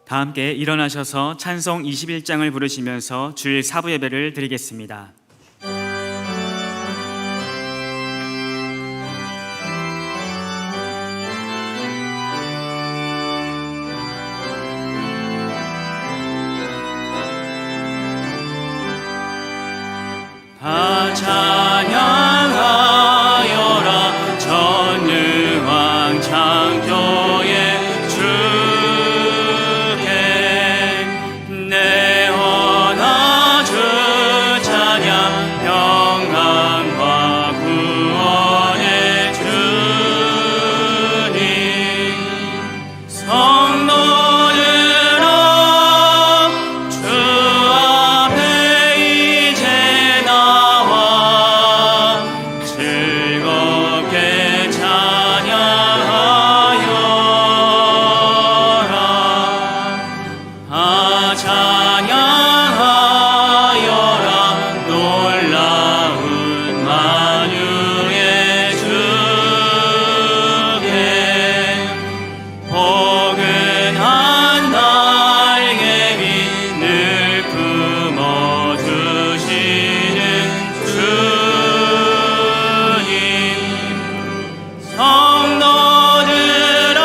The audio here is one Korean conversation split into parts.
다 함께 일어나셔서 찬송 21장을 부르시면서 주일 사부 예배를 드리겠습니다. 다 찬양하여라 전능왕 창조의 주께 내 언어 주 찬양 평강과 구원의 주님 성도들아 주 앞에 이제 나와 즐겁게 찬양하여라. 찬양하여라 놀라운 만유의 주께 포근한 날개 위 늘 품어주시는 주님 성도들아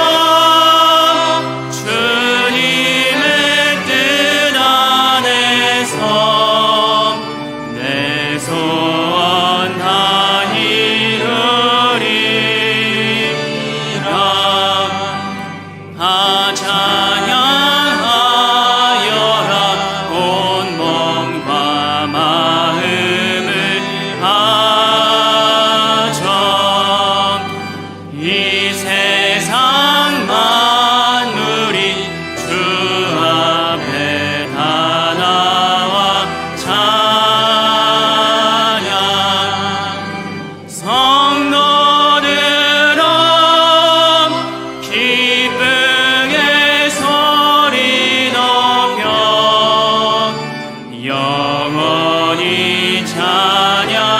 주님의 뜻 안에서 내 소원 다 이루리라. 찬양하여라 온 몸과 마음을 바쳐 이 세상 만물이 주 앞에 다 나와 찬양 성도들아 기쁨의 소리 높여 영원히 찬양하여라.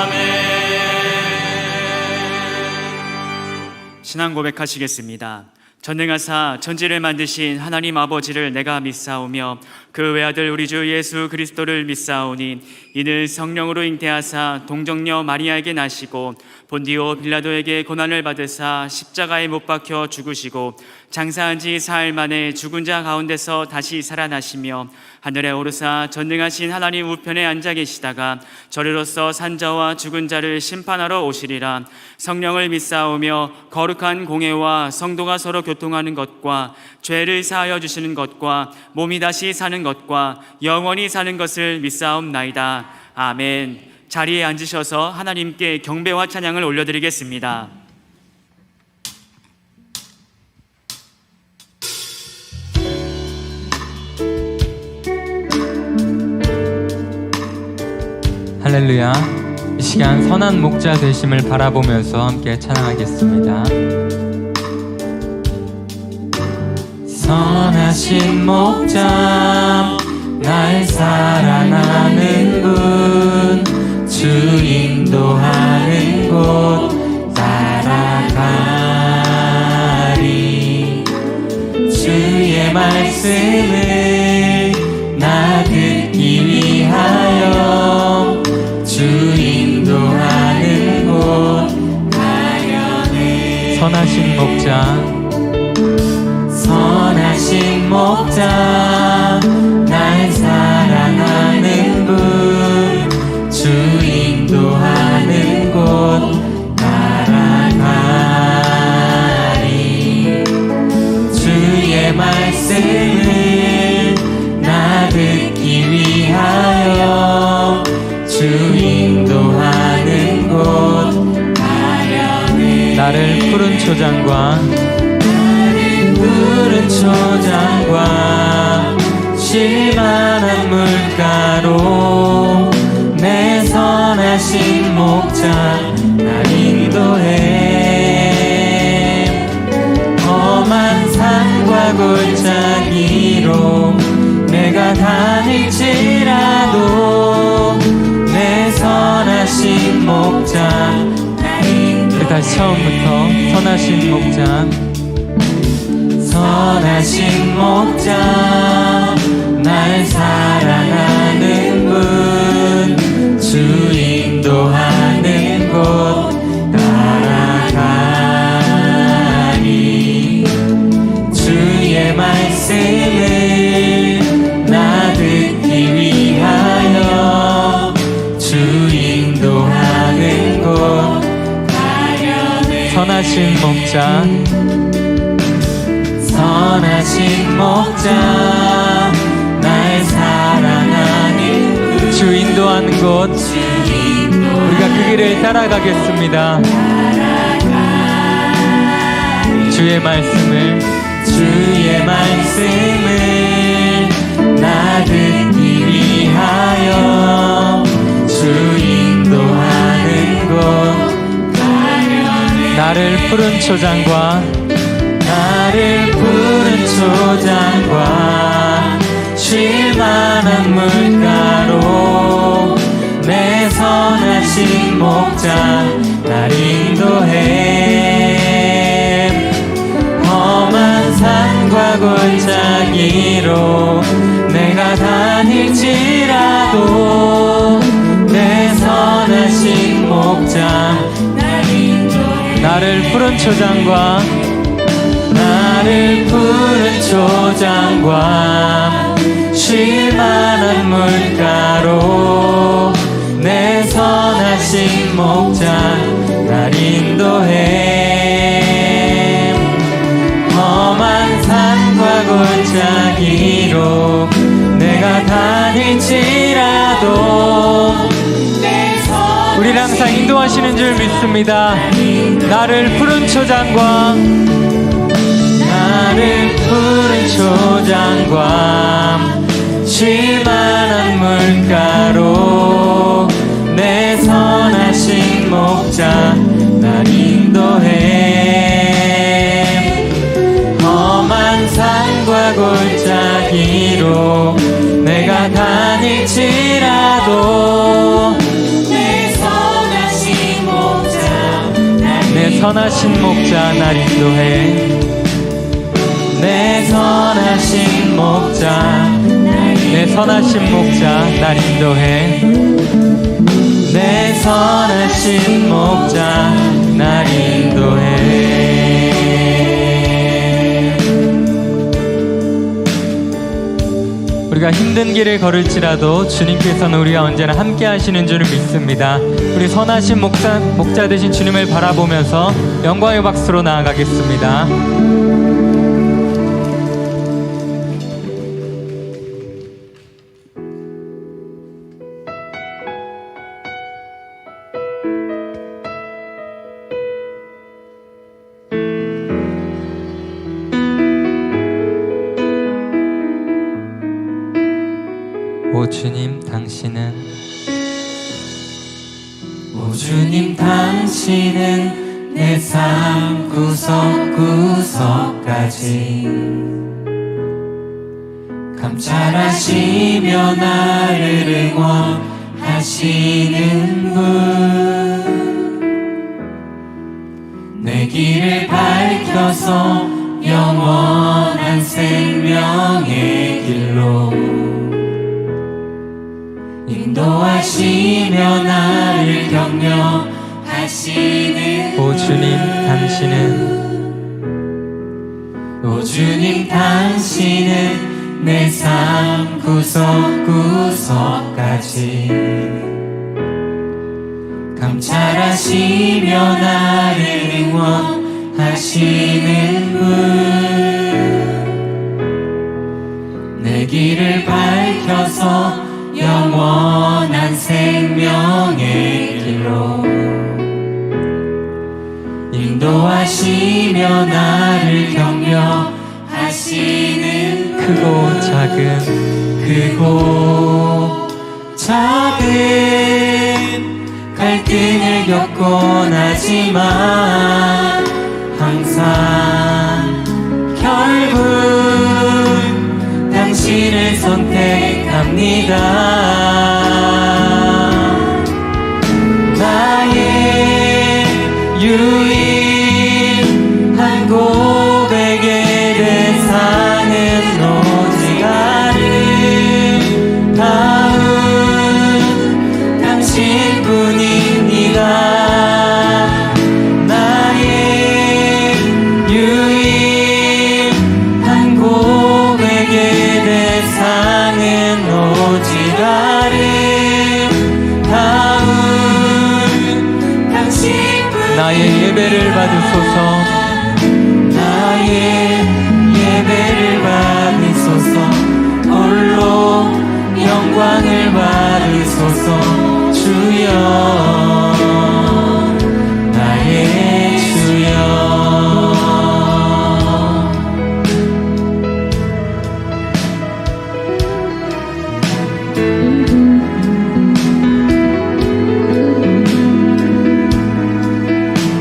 아멘. 신앙 고백하시겠습니다. 전능하사 천지를 만드신 하나님 아버지를 내가 믿사오며 그 외아들 우리 주 예수 그리스도를 믿사오니 이는 성령으로 잉태하사 동정녀 마리아에게 나시고 본디오 빌라도에게 고난을 받으사 십자가에 못 박혀 죽으시고 장사한 지 사흘 만에 죽은 자 가운데서 다시 살아나시며 하늘에 오르사 전능하신 하나님 우편에 앉아 계시다가 저리로서 산자와 죽은 자를 심판하러 오시리라. 성령을 믿사오며 거룩한 공회와 성도가 서로 교통하는 것과 죄를 사하여 주시는 것과 몸이 다시 사는 것과 영원히 사는 것을 믿사옵나이다. 아멘. 자리에 앉으셔서 하나님께 경배와 찬양을 올려드리겠습니다. 할렐루야. 이 시간 선한 목자 되심을 바라보면서 함께 찬양하겠습니다. 선하신 목자 날 사랑하는 분 주 인도하는 곳 따라가리. 주의 말씀을 나 듣기 위하여 주 인도하는 곳 가려네. 선하신 목자 날 사랑하는 분 주 인도하는 곳 따라가리. 주의 말씀을 나 듣기 위하여 주 인도하는 곳 가려네. 나를 푸른 초장과 실만한 물가로 내 선하신 목자 날 인도해. 험한 산과 골짜기로 내가 다닐지라도 내 선하신 목자. 우리 다시 처음부터 선하신 목자. 선하신 목자 날 사랑하는 분 주 인도하는 곳 따라가니 주의 말씀을 나 듣기 위하여 주 인도하는 곳 선하신 목자 선하신 목자 날 사랑하는 주 인도하는 곳 우리가 그 길을 따라가겠습니다. 주의 말씀을 나 듣기 위하여 주 인도하는 곳 나를 푸른 초장과 쉴만한 물가로 내 선하신 목자 날 인도해 험한 산과 골짜기로 내가 다닐지라도 내 선하신 목자 나를 푸른 초장과 쉴만한 물가로 내 선하신 목자 날 인도해 험한 산과 골짜기로 내가 다닐지라도 우리를 항상 인도하시는 줄 믿습니다. 나를 푸른 초장과 쉴만한 물가로 내 선하신 목자 날 인도해 험한 산과 골짜기로 내가 다닐지라도 내 선하신 목자 날 인도해 내 선하신 목자 날 인도해 내 선하신 목자 날 인도해 우리가 힘든 길을 걸을지라도 주님께서는 우리와 언제나 함께 하시는 줄을 믿습니다. 우리 선하신 목자 되신 주님을 바라보면서 영광의 박수로 나아가겠습니다. 오 주님 당신은 내 삶 구석구석까지 감찰하시며 나를 응원하시는 분 내 길을 밝혀서 영원한 생명의 길로 인도하시며 나를 격려하시는 오 주님 당신은 내 삶 구석구석까지 감찰하시며 나를 응원하시는 분 내 길을 밝혀서 영원한 생명의 길로 인도하시며 나를 격려하시는 크고 작은 갈등을 겪곤 하지만 항상 결국 당신을 선택합니다. 유일한 고백의 대상은 오직 아름다운 당신뿐입니다. 나의 유일한 고백의 대상은 오직 아름다운 당신뿐. 나의 예배를 받으소서. 나의 예배를 받으소서. 홀로 영광을 받으소서. 주여 나의 주여.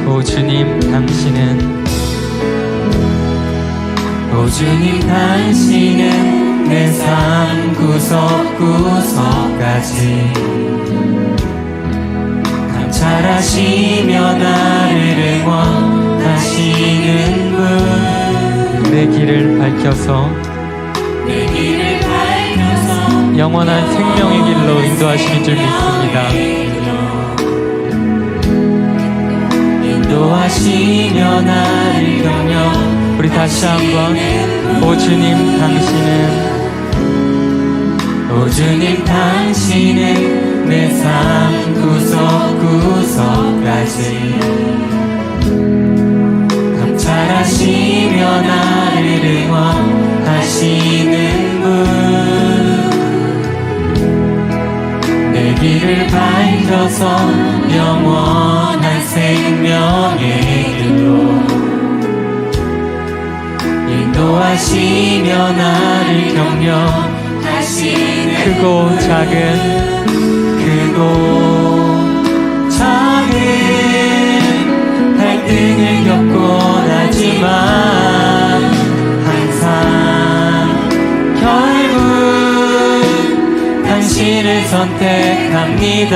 오 주님 당신은 오 주님 당신은 내 삶 구석구석까지 감찰하시며 나를 응원하시는 분. 내 길을 밝혀서 영원한 생명의 길로 인도하시는 줄 믿습니다. 인도하시며 나를 격려. 우리 다시 한번 오 주님 당신은 오 주님 당신은 내 삶 구석구석까지 감찰하시며 나를 응원하시는 분. 내 길을 밝혀서 영원한 생명의 길로 인도하시며 나를 격려하시는 크고 작은 갈등을 겪곤 하지만 항상 결국 당신을 선택합니다.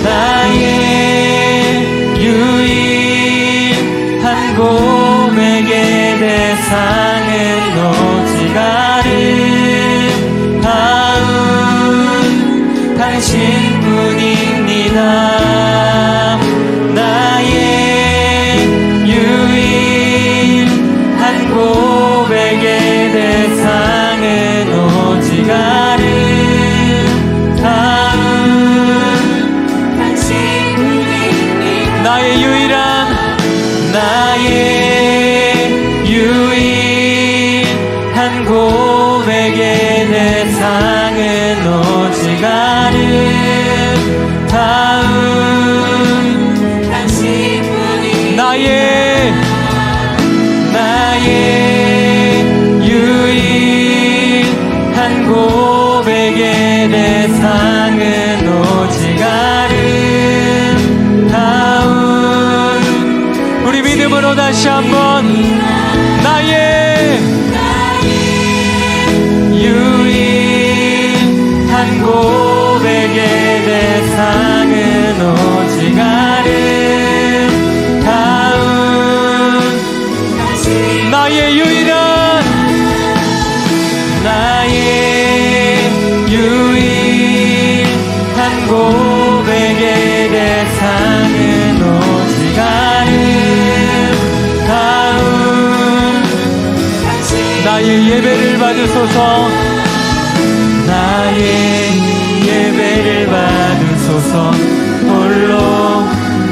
나의 유일한 고백의 대상은 오직 아름다운 당신뿐입니다. 나의 유일한 고백의 대상은 오직 아름다운 당신뿐입니다. 나의 유일한 고백의 대상은 오직 아름다운 당신뿐입니다. 나의 유일한 고백의 대상은 오직 아름다운. 우리 믿음으로 다시 한번 나의 유일한 고백의 대상은 오직 아름다운 나의 유일한 고백의 대상은 오직 아름다운 나의 예배를 받으소서. 나의 예배를 받으소서. 홀로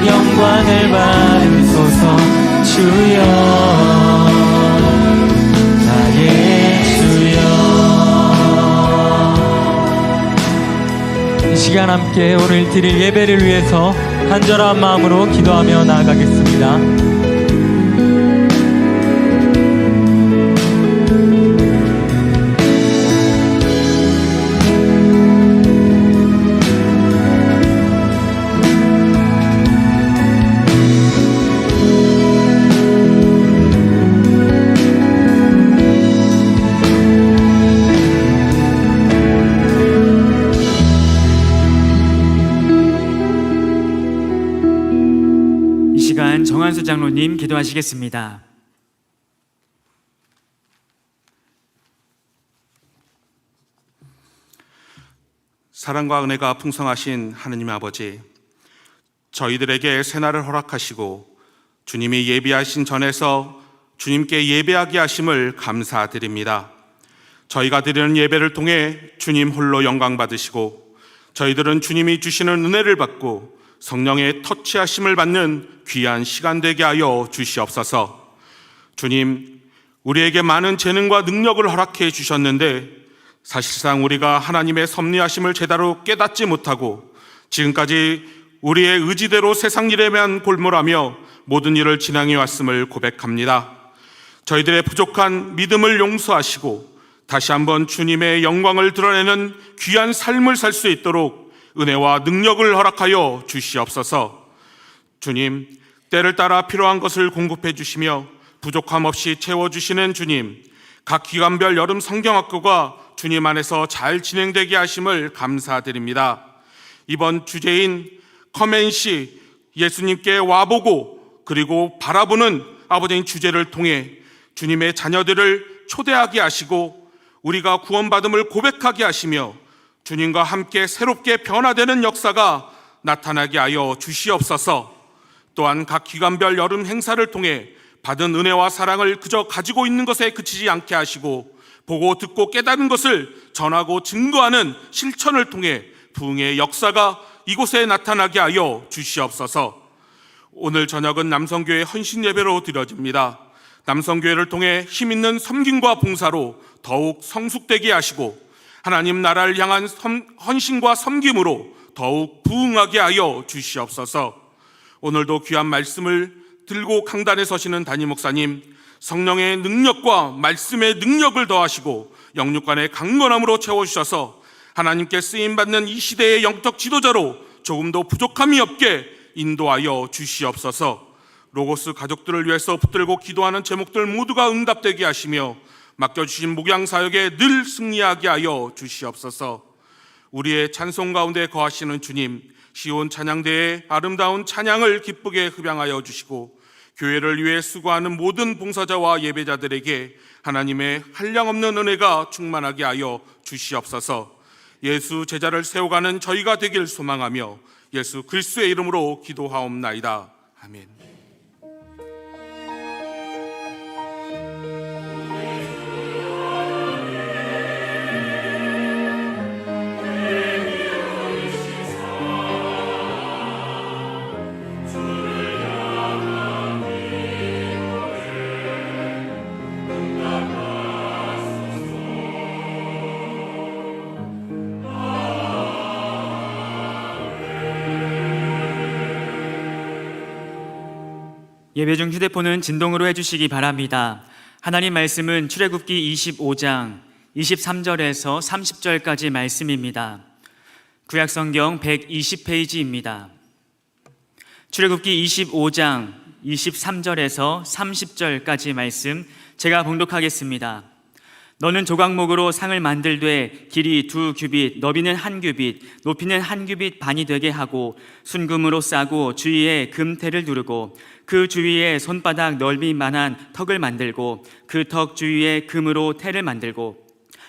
영광을 받으소서. 주여 나의 주여. 이 시간 함께 오늘 드릴 예배를 위해서 간절한 마음으로 기도하며 나아가겠습니다. 정한수 장로님 기도하시겠습니다. 사랑과 은혜가 풍성하신 하느님 아버지, 저희들에게 새날을 허락하시고 주님이 예비하신 전에서 주님께 예배하게 하심을 감사드립니다. 저희가 드리는 예배를 통해 주님 홀로 영광 받으시고 저희들은 주님이 주시는 은혜를 받고 성령의 터치하심을 받는 귀한 시간 되게 하여 주시옵소서. 주님, 우리에게 많은 재능과 능력을 허락해 주셨는데 사실상 우리가 하나님의 섭리하심을 제대로 깨닫지 못하고 지금까지 우리의 의지대로 세상 일에만 골몰하며 모든 일을 진행해 왔음을 고백합니다. 저희들의 부족한 믿음을 용서하시고 다시 한번 주님의 영광을 드러내는 귀한 삶을 살 수 있도록 은혜와 능력을 허락하여 주시옵소서. 주님, 때를 따라 필요한 것을 공급해 주시며 부족함 없이 채워주시는 주님, 각 기관별 여름 성경학교가 주님 안에서 잘 진행되게 하심을 감사드립니다. 이번 주제인 커맨시, 예수님께 와보고 그리고 바라보는 아버지의 주제를 통해 주님의 자녀들을 초대하게 하시고 우리가 구원받음을 고백하게 하시며 주님과 함께 새롭게 변화되는 역사가 나타나게 하여 주시옵소서. 또한 각 기관별 여름 행사를 통해 받은 은혜와 사랑을 그저 가지고 있는 것에 그치지 않게 하시고 보고 듣고 깨달은 것을 전하고 증거하는 실천을 통해 부흥의 역사가 이곳에 나타나게 하여 주시옵소서. 오늘 저녁은 남성교회 헌신 예배로 드려집니다. 남성교회를 통해 힘있는 섬김과 봉사로 더욱 성숙되게 하시고 하나님 나라를 향한 헌신과 섬김으로 더욱 부흥하게 하여 주시옵소서. 오늘도 귀한 말씀을 들고 강단에 서시는 담임 목사님, 성령의 능력과 말씀의 능력을 더하시고 영육간의 강건함으로 채워주셔서 하나님께 쓰임받는 이 시대의 영적 지도자로 조금도 부족함이 없게 인도하여 주시옵소서. 로고스 가족들을 위해서 붙들고 기도하는 제목들 모두가 응답되게 하시며 맡겨주신 목양사역에 늘 승리하게 하여 주시옵소서. 우리의 찬송 가운데 거하시는 주님, 시온 찬양대의 아름다운 찬양을 기쁘게 흡양하여 주시고 교회를 위해 수고하는 모든 봉사자와 예배자들에게 하나님의 한량없는 은혜가 충만하게 하여 주시옵소서. 예수 제자를 세워가는 저희가 되길 소망하며 예수 그리스도의 이름으로 기도하옵나이다. 아멘. 예배 중 휴대폰은 진동으로 해주시기 바랍니다. 하나님 말씀은 출애굽기 25장 23절에서 30절까지 말씀입니다. 구약성경 120페이지입니다. 출애굽기 25장 23절에서 30절까지 말씀 제가 봉독하겠습니다. 너는 조각목으로 상을 만들되 길이 2규빗, 너비는 1규빗, 높이는 1규빗 반이 되게 하고 순금으로 싸고 주위에 금테를 두르고 그 주위에 손바닥 넓이만한 턱을 만들고 그 턱 주위에 금으로 테를 만들고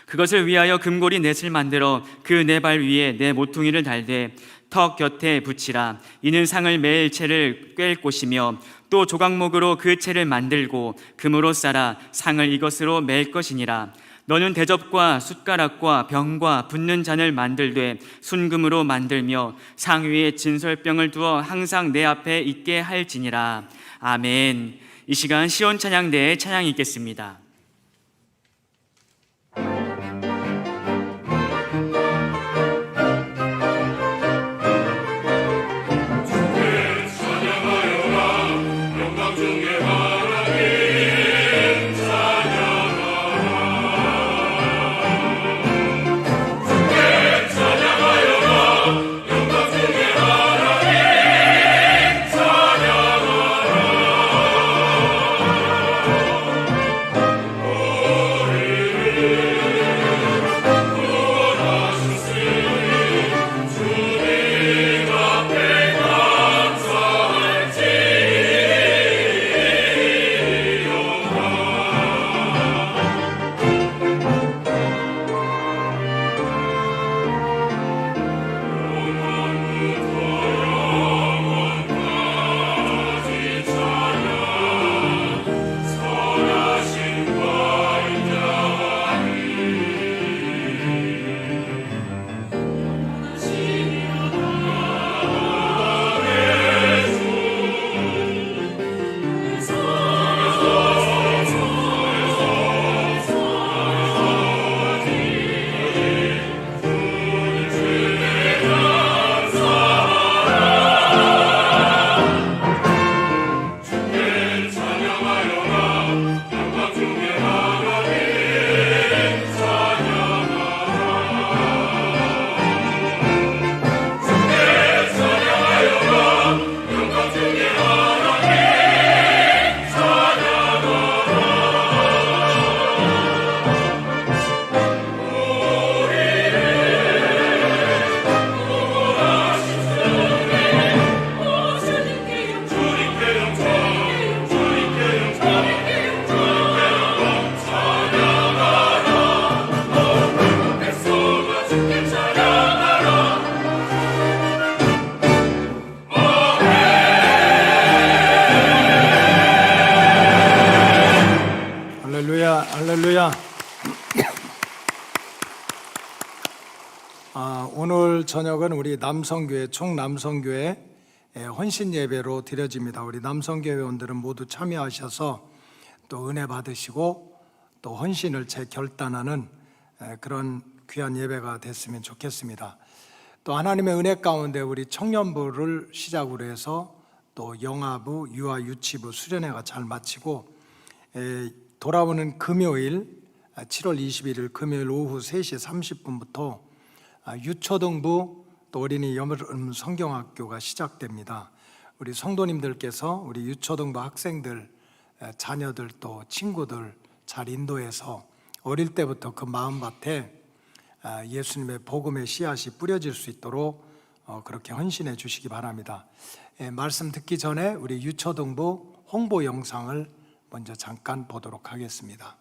그것을 위하여 금고리 넷을 만들어 그 네 발 위에 네 모퉁이를 달되 턱 곁에 붙이라. 이는 상을 매일 채를 꿰일 곳이며 또 조각목으로 그 채를 만들고 금으로 싸라. 상을 이것으로 맬 것이니라. 너는 대접과 숟가락과 병과 붓는 잔을 만들되 순금으로 만들며 상 위에 진설병을 두어 항상 내 앞에 있게 할지니라. 아멘. 이 시간 시온 찬양대의 찬양이 있겠습니다. 오늘 저녁은 우리 남성교회 총남성교회 헌신 예배로 드려집니다. 우리 남성교회 회원들은 모두 참여하셔서 또 은혜 받으시고 또 헌신을 재결단하는 그런 귀한 예배가 됐으면 좋겠습니다. 또 하나님의 은혜 가운데 우리 청년부를 시작으로 해서 또 영아부, 유아, 유치부 수련회가 잘 마치고 돌아오는 금요일 7월 21일 금요일 오후 3시 30분부터 유초등부 또 어린이 여름 성경학교가 시작됩니다. 우리 성도님들께서 우리 유초등부 학생들, 자녀들 또 친구들 잘 인도해서 어릴 때부터 그 마음밭에 예수님의 복음의 씨앗이 뿌려질 수 있도록 그렇게 헌신해 주시기 바랍니다. 말씀 듣기 전에 우리 유초등부 홍보 영상을 먼저 잠깐 보도록 하겠습니다.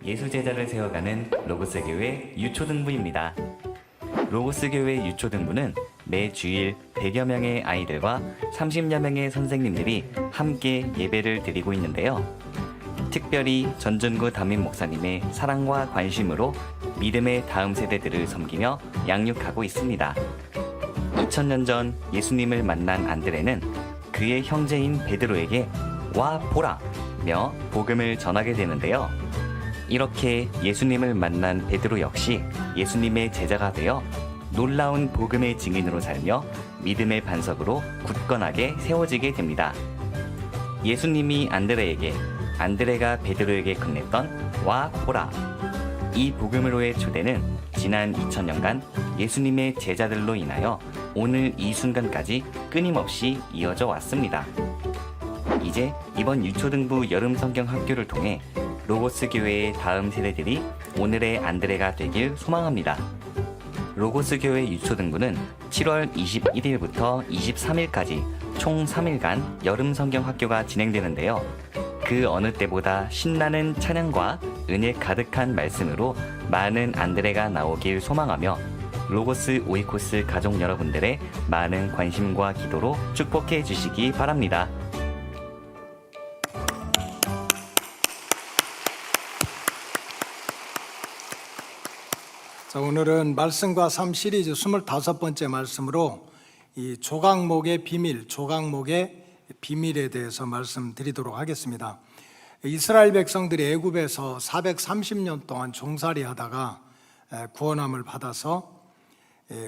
예수 제자를 세워가는 로고스 교회 유초등부입니다. 로고스 교회 유초등부는 매 주일 100여 명의 아이들과 30여 명의 선생님들이 함께 예배를 드리고 있는데요. 특별히 전준구 담임 목사님의 사랑과 관심으로 믿음의 다음 세대들을 섬기며 양육하고 있습니다. 2000년 전 예수님을 만난 안드레는 그의 형제인 베드로에게 와 보라며 복음을 전하게 되는데요. 이렇게 예수님을 만난 베드로 역시 예수님의 제자가 되어 놀라운 복음의 증인으로 살며 믿음의 반석으로 굳건하게 세워지게 됩니다. 예수님이 안드레에게, 안드레가 베드로에게 건넸던 와 보라. 이 복음으로의 초대는 지난 2000년간 예수님의 제자들로 인하여 오늘 이 순간까지 끊임없이 이어져 왔습니다. 이제 이번 유초등부 여름 성경 학교를 통해 로고스 교회의 다음 세대들이 오늘의 안드레가 되길 소망합니다. 로고스 교회 유초등부는 7월 21일부터 23일까지 총 3일간 여름 성경 학교가 진행되는데요. 그 어느 때보다 신나는 찬양과 은혜 가득한 말씀으로 많은 안드레가 나오길 소망하며 로고스 오이코스 가족 여러분들의 많은 관심과 기도로 축복해 주시기 바랍니다. 자, 오늘은 말씀과 삶 시리즈 25번째 말씀으로 이 조각목의 비밀에 대해서 말씀드리도록 하겠습니다. 이스라엘 백성들이 애굽에서 430년 동안 종살이 하다가 구원함을 받아서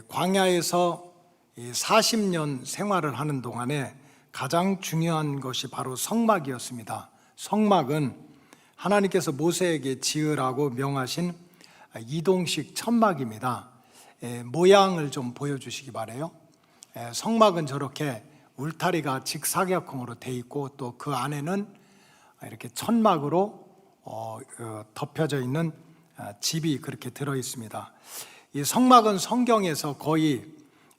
광야에서 40년 생활을 하는 동안에 가장 중요한 것이 바로 성막이었습니다. 성막은 하나님께서 모세에게 지으라고 명하신 이동식 천막입니다. 모양을 좀 보여주시기 바라요. 성막은 저렇게 울타리가 직사각형으로 돼 있고 또 그 안에는 이렇게 천막으로 덮여져 있는 집이 그렇게 들어 있습니다. 이 성막은 성경에서 거의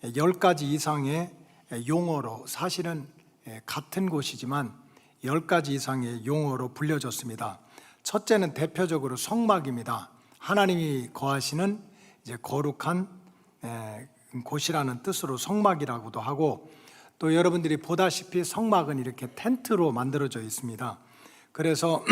10가지 이상의 용어로, 사실은 같은 곳이지만 10가지 이상의 용어로 불려졌습니다. 첫째는 대표적으로 성막입니다. 하나님이 거하시는 이제 거룩한 곳이라는 뜻으로 성막이라고도 하고, 또 여러분들이 보다시피 성막은 이렇게 텐트로 만들어져 있습니다. 그래서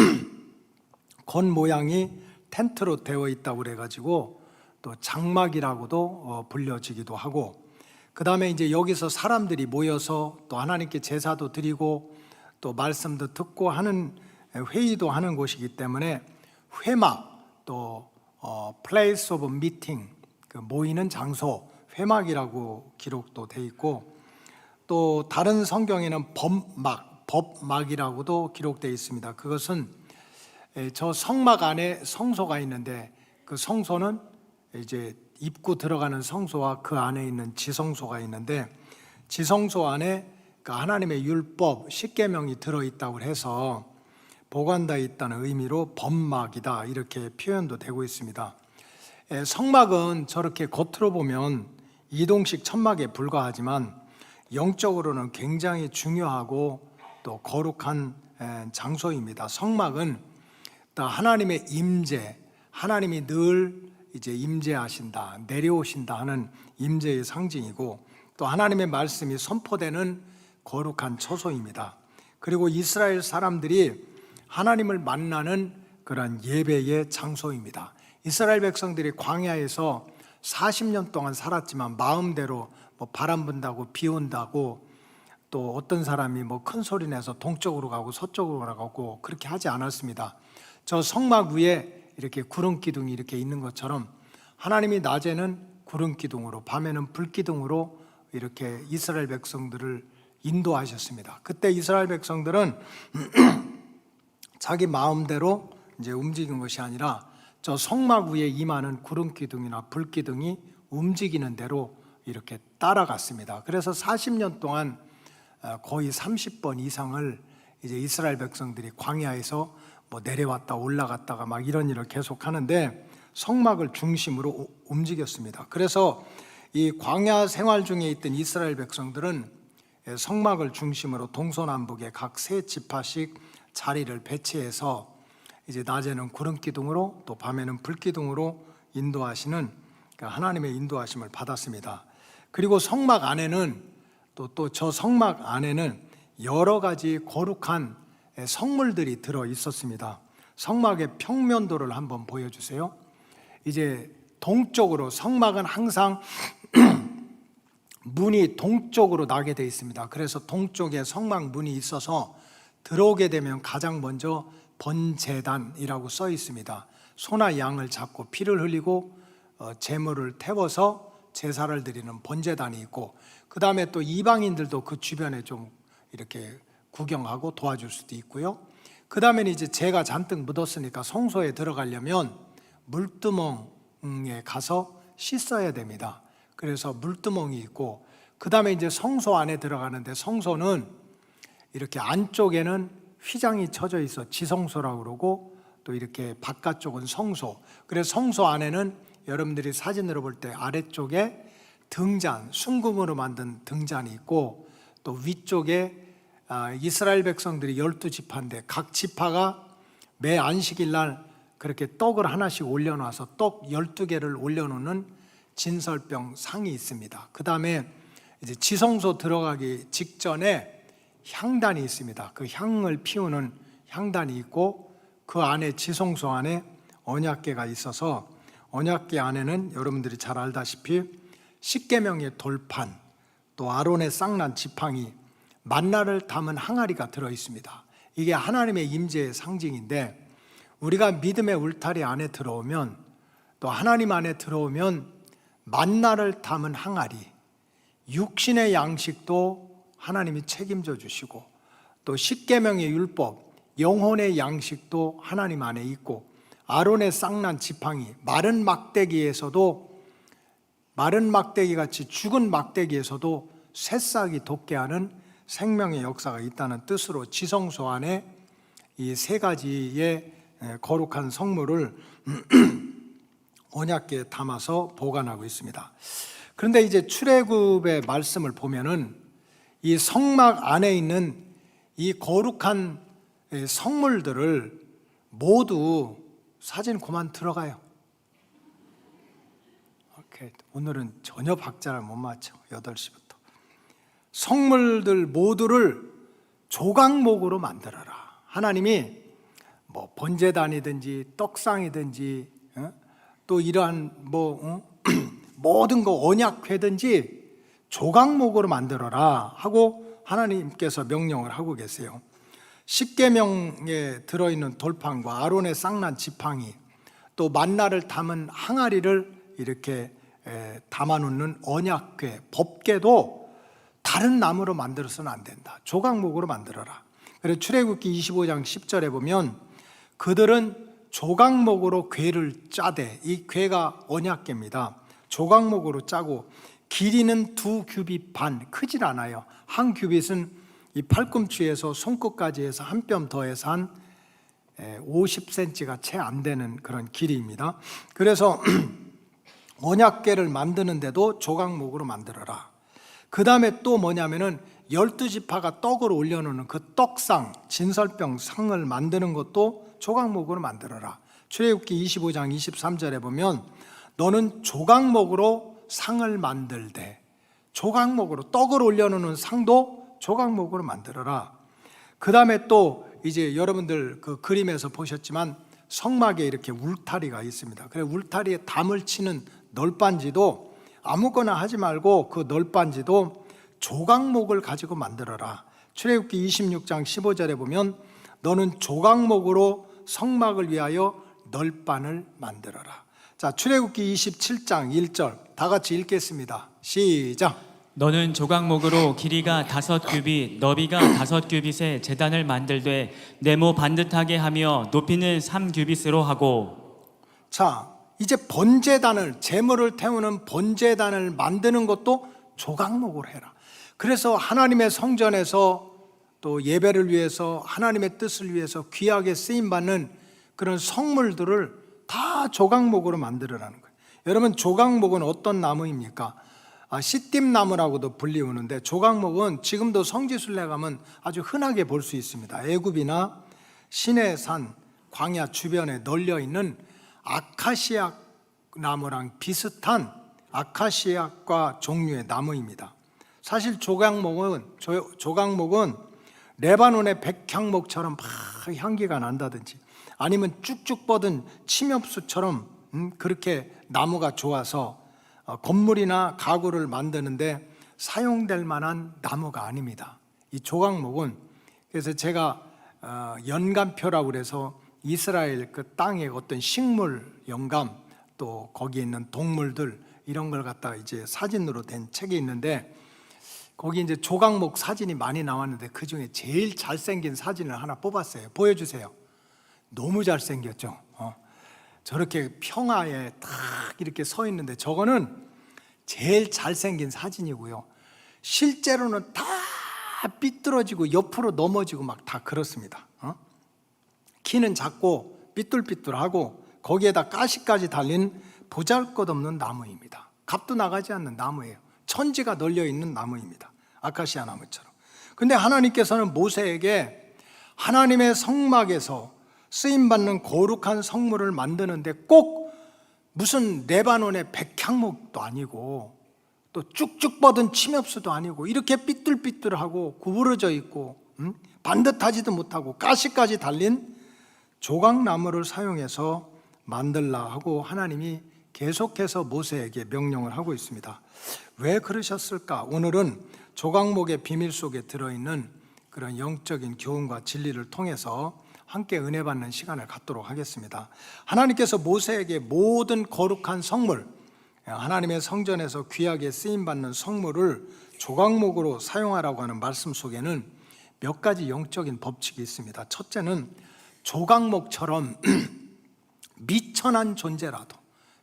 건 모양이 텐트로 되어 있다고 그래가지고 또 장막이라고도 불려지기도 하고, 그 다음에 이제 여기서 사람들이 모여서 또 하나님께 제사도 드리고 또 말씀도 듣고 하는 회의도 하는 곳이기 때문에 회막, 또 place of meeting, 그 모이는 장소, 회막이라고 기록도 돼 있고, 또 다른 성경에는 법막이라고도 기록되어 있습니다. 그것은 저 성막 안에 성소가 있는데 그 성소는 이제 입구 들어가는 성소와 그 안에 있는 지성소가 있는데, 지성소 안에 그 하나님의 율법, 십계명이 들어있다고 해서 보관되어 있다는 의미로 법막이다, 이렇게 표현도 되고 있습니다. 성막은 저렇게 겉으로 보면 이동식 천막에 불과하지만 영적으로는 굉장히 중요하고 또 거룩한 장소입니다. 성막은 또 하나님의 임재, 하나님이 늘 이제 임재하신다, 내려오신다 하는 임재의 상징이고, 또 하나님의 말씀이 선포되는 거룩한 처소입니다. 그리고 이스라엘 사람들이 하나님을 만나는 그런 예배의 장소입니다. 이스라엘 백성들이 광야에서 40년 동안 살았지만 마음대로 뭐 바람 분다고 비 온다고 또 어떤 사람이 뭐 큰 소리 내서 동쪽으로 가고 서쪽으로 가고 그렇게 하지 않았습니다. 저 성막 위에 이렇게 구름 기둥이 이렇게 있는 것처럼 하나님이 낮에는 구름 기둥으로 밤에는 불 기둥으로 이렇게 이스라엘 백성들을 인도하셨습니다. 그때 이스라엘 백성들은 자기 마음대로 이제 움직인 것이 아니라 저 성막 위에 임하는 구름 기둥이나 불 기둥이 움직이는 대로 이렇게 따라갔습니다. 그래서 40년 동안 거의 30번 이상을 이제 이스라엘 백성들이 광야에서 뭐 내려왔다 올라갔다가 막 이런 일을 계속 하는데 성막을 중심으로 움직였습니다. 그래서 이 광야 생활 중에 있던 이스라엘 백성들은 성막을 중심으로 동서남북에 각 세 지파씩 자리를 배치해서 이제 낮에는 구름 기둥으로 또 밤에는 불 기둥으로 인도하시는 하나님의 인도하심을 받았습니다. 그리고 성막 안에는 또 저 성막 안에는 여러 가지 거룩한 성물들이 들어 있었습니다. 성막의 평면도를 한번 보여주세요. 이제 동쪽으로 성막은 항상 문이 동쪽으로 나게 되어 있습니다. 그래서 동쪽에 성막 문이 있어서 들어오게 되면 가장 먼저 번제단이라고 써 있습니다. 소나 양을 잡고 피를 흘리고 제물을 태워서 제사를 드리는 번제단이 있고, 그 다음에 또 이방인들도 그 주변에 좀 이렇게 구경하고 도와줄 수도 있고요. 그 다음에는 이제 재가 잔뜩 묻었으니까 성소에 들어가려면 물두멍에 가서 씻어야 됩니다. 그래서 물두멍이 있고, 그 다음에 이제 성소 안에 들어가는데 성소는 이렇게 안쪽에는 휘장이 쳐져 있어 지성소라고 그러고, 또 이렇게 바깥쪽은 성소. 그래서 성소 안에는 여러분들이 사진으로 볼 때 아래쪽에 등잔, 순금으로 만든 등잔이 있고, 또 위쪽에 이스라엘 백성들이 12지파인데 각 지파가 매 안식일 날 그렇게 떡을 하나씩 올려놔서 떡 12개를 올려놓는 진설병 상이 있습니다. 그 다음에 이제 지성소 들어가기 직전에 향단이 있습니다. 그 향을 피우는 향단이 있고, 그 안에 지성소 안에 언약궤가 있어서 언약궤 안에는 여러분들이 잘 알다시피 십계명의 돌판, 또 아론의 쌍난 지팡이, 만나를 담은 항아리가 들어 있습니다. 이게 하나님의 임재의 상징인데, 우리가 믿음의 울타리 안에 들어오면, 또 하나님 안에 들어오면 만나를 담은 항아리, 육신의 양식도 하나님이 책임져 주시고, 또 십계명의 율법, 영혼의 양식도 하나님 안에 있고, 아론의 쌍난 지팡이, 마른 막대기에서도, 마른 막대기 같이 죽은 막대기에서도 새싹이 돋게 하는 생명의 역사가 있다는 뜻으로 지성소 안에 이 세 가지의 거룩한 성물을 언약궤에 담아서 보관하고 있습니다. 그런데 이제 출애굽의 말씀을 보면은 이 성막 안에 있는 이 거룩한 성물들을 모두, 사진 그만 들어가요. 오케이. 오늘은 전혀 박자를 못 맞춰. 8시부터. 성물들 모두를 조각목으로 만들어라. 하나님이 뭐 번제단이든지 떡상이든지 또 이러한 모든 거 언약궤든지 조각목으로 만들어라 하고 하나님께서 명령을 하고 계세요. 십계명에 들어있는 돌판과 아론의 쌍난 지팡이, 또 만나를 담은 항아리를 이렇게 담아놓는 언약궤, 법궤도 다른 나무로 만들어서는 안 된다. 조각목으로 만들어라. 그래서 출애굽기 25장 10절에 보면 그들은 조각목으로 궤를 짜되, 이 궤가 언약궤입니다. 조각목으로 짜고 길이는 2규빗 반, 크질 않아요. 한 규빗은 이 팔꿈치에서 손끝까지 해서 한 뼘 더해서 한 50cm가 채 안 되는 그런 길이입니다. 그래서 언약궤를 만드는데도 조각목으로 만들어라. 그 다음에 또 뭐냐면은 12지파가 떡을 올려놓는 그 떡상, 진설병 상을 만드는 것도 조각목으로 만들어라. 출애굽기 25장 23절에 보면 너는 조각목으로 상을 만들되, 조각목으로 떡을 올려놓는 상도 조각목으로 만들어라. 그 다음에 또 이제 여러분들 그 그림에서 보셨지만 성막에 이렇게 울타리가 있습니다. 그래 울타리에 담을 치는 널빤지도 아무거나 하지 말고 그 널빤지도 조각목을 가지고 만들어라. 출애굽기 26장 15절에 보면 너는 조각목으로 성막을 위하여 널빤을 만들어라. 자, 출애굽기 27장 1절 다 같이 읽겠습니다. 시작. 너는 조각목으로 길이가 5규빗, 너비가 5규빗의 제단을 만들되 네모 반듯하게 하며 높이는 3규빗으로 하고. 자, 이제 번제단을, 제물을 태우는 번제단을 만드는 것도 조각목으로 해라. 그래서 하나님의 성전에서 또 예배를 위해서, 하나님의 뜻을 위해서 귀하게 쓰임받는 그런 성물들을 다 조각목으로 만들어라는 거예요. 여러분, 조각목은 어떤 나무입니까? 시띠나무라고도 불리우는데, 조각목은 지금도 성지순례 가면 아주 흔하게 볼 수 있습니다. 애굽이나 시내산, 광야 주변에 널려 있는 아카시아 나무랑 비슷한 아카시아과 종류의 나무입니다. 사실 조각목은 레바논의 백향목처럼 막 향기가 난다든지, 아니면 쭉쭉 뻗은 침엽수처럼 그렇게 나무가 좋아서 건물이나 가구를 만드는데 사용될 만한 나무가 아닙니다. 이 조각목은, 그래서 제가 연감표라고 그래서 이스라엘 그 땅의 어떤 식물 영감, 또 거기에 있는 동물들, 이런 걸 갖다가 이제 사진으로 된 책이 있는데, 거기 이제 조각목 사진이 많이 나왔는데 그 중에 제일 잘생긴 사진을 하나 뽑았어요. 보여주세요. 너무 잘생겼죠. 저렇게 평화에 딱 이렇게 서 있는데, 저거는 제일 잘생긴 사진이고요. 실제로는 다 삐뚤어지고 옆으로 넘어지고 막 다 그렇습니다. 키는 작고 삐뚤삐뚤하고 거기에다 가시까지 달린 보잘것없는 나무입니다. 값도 나가지 않는 나무예요. 천지가 널려 있는 나무입니다. 아카시아 나무처럼. 근데 하나님께서는 모세에게 하나님의 성막에서 쓰임받는 거룩한 성물을 만드는데 꼭 무슨 레바논의 백향목도 아니고 또 쭉쭉 뻗은 침엽수도 아니고 이렇게 삐뚤삐뚤하고 구부러져 있고 반듯하지도 못하고 가시까지 달린 조각나무를 사용해서 만들라 하고 하나님이 계속해서 모세에게 명령을 하고 있습니다. 왜 그러셨을까? 오늘은 조각목의 비밀 속에 들어있는 그런 영적인 교훈과 진리를 통해서 함께 은혜 받는 시간을 갖도록 하겠습니다. 하나님께서 모세에게 모든 거룩한 성물, 하나님의 성전에서 귀하게 쓰임받는 성물을 조각목으로 사용하라고 하는 말씀 속에는 몇 가지 영적인 법칙이 있습니다. 첫째는 조각목처럼 미천한 존재라도,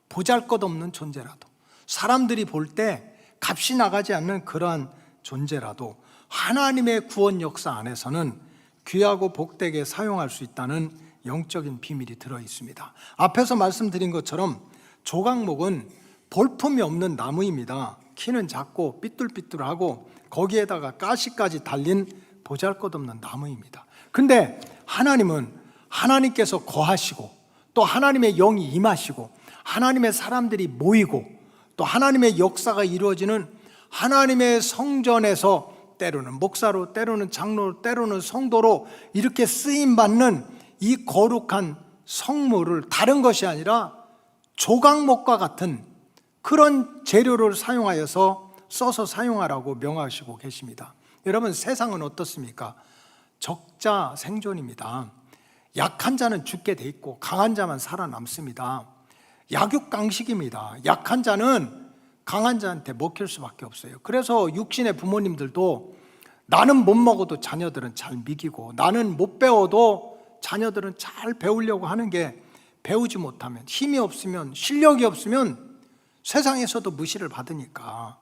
보잘것없는 존재라도, 사람들이 볼 때 값이 나가지 않는 그러한 존재라도 하나님의 구원 역사 안에서는 귀하고 복되게 사용할 수 있다는 영적인 비밀이 들어 있습니다. 앞에서 말씀드린 것처럼 조각목은 볼품이 없는 나무입니다. 키는 작고 삐뚤삐뚤하고 거기에다가 가시까지 달린 보잘것없는 나무입니다. 근데 하나님은 하나님께서 거하시고 또 하나님의 영이 임하시고 하나님의 사람들이 모이고 또 하나님의 역사가 이루어지는 하나님의 성전에서 때로는 목사로, 때로는 장로로, 때로는 성도로 이렇게 쓰임받는 이 거룩한 성물을 다른 것이 아니라 조각목과 같은 그런 재료를 사용하여서 써서 사용하라고 명하시고 계십니다. 여러분, 세상은 어떻습니까? 적자 생존입니다. 약한 자는 죽게 돼 있고 강한 자만 살아남습니다. 약육강식입니다. 약한 자는 강한 자한테 먹힐 수밖에 없어요. 그래서 육신의 부모님들도 나는 못 먹어도 자녀들은 잘 먹이고 나는 못 배워도 자녀들은 잘 배우려고 하는 게, 배우지 못하면, 힘이 없으면, 실력이 없으면 세상에서도 무시를 받으니까,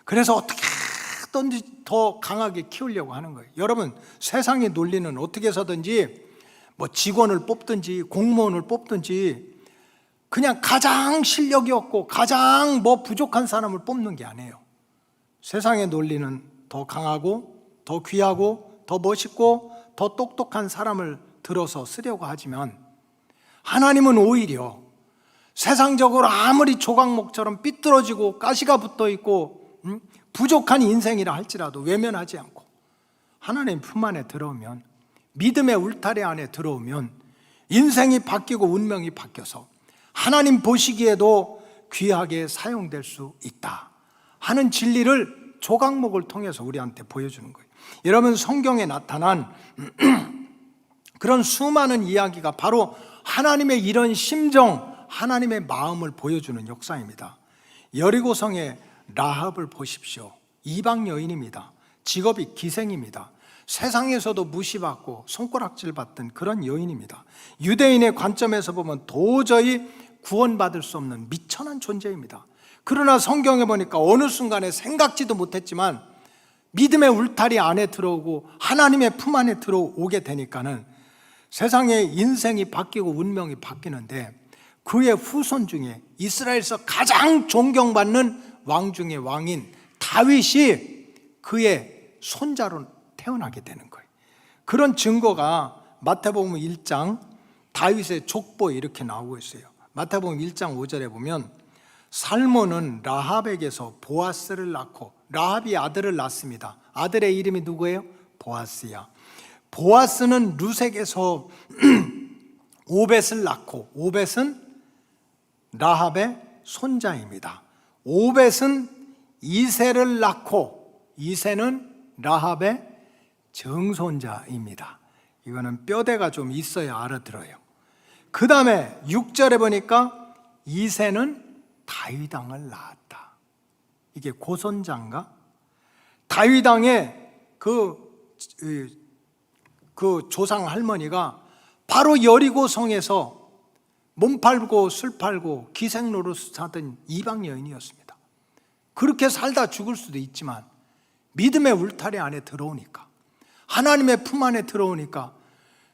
그래서 어떻게든지 더 강하게 키우려고 하는 거예요. 여러분, 세상의 논리는 어떻게 해서든지 뭐 직원을 뽑든지 공무원을 뽑든지 그냥 가장 실력이 없고 가장 뭐 부족한 사람을 뽑는 게 아니에요. 세상의 논리는 더 강하고 더 귀하고 더 멋있고 더 똑똑한 사람을 들어서 쓰려고 하지만, 하나님은 오히려 세상적으로 아무리 조각목처럼 삐뚤어지고 가시가 붙어 있고 부족한 인생이라 할지라도 외면하지 않고 하나님 품 안에 들어오면, 믿음의 울타리 안에 들어오면 인생이 바뀌고 운명이 바뀌어서 하나님 보시기에도 귀하게 사용될 수 있다 하는 진리를 조각목을 통해서 우리한테 보여주는 거예요. 여러분, 성경에 나타난 그런 수많은 이야기가 바로 하나님의 이런 심정, 하나님의 마음을 보여주는 역사입니다. 여리고성의 라합을 보십시오. 이방 여인입니다. 직업이 기생입니다. 세상에서도 무시받고 손가락질 받던 그런 여인입니다. 유대인의 관점에서 보면 도저히 구원받을 수 없는 미천한 존재입니다. 그러나 성경에 보니까 어느 순간에 생각지도 못했지만 믿음의 울타리 안에 들어오고 하나님의 품 안에 들어오게 되니까는 세상의 인생이 바뀌고 운명이 바뀌는데, 그의 후손 중에 이스라엘에서 가장 존경받는 왕 중의 왕인 다윗이 그의 손자로 태어나게 되는 거예요. 그런 증거가 마태복음 1장 다윗의 족보에 이렇게 나오고 있어요. 마태복음 1장 5절에 보면 살몬은 라합에게서 보아스를 낳고, 라합이 아들을 낳습니다. 아들의 이름이 누구예요? 보아스야. 보아스는 룻에게서 오벳을 낳고, 오벳은 라합의 손자입니다. 오벳은 이새를 낳고, 이새는 라합의 정손자입니다. 이거는 뼈대가 좀 있어야 알아들어요. 그 다음에 6절에 보니까 이새는 다윗 왕을 낳았다. 이게 고손자인가? 다윗 왕의 그 조상 할머니가 바로 여리고성에서 몸 팔고 술 팔고 기생 노릇 하던 이방 여인이었습니다. 그렇게 살다 죽을 수도 있지만 믿음의 울타리 안에 들어오니까, 하나님의 품 안에 들어오니까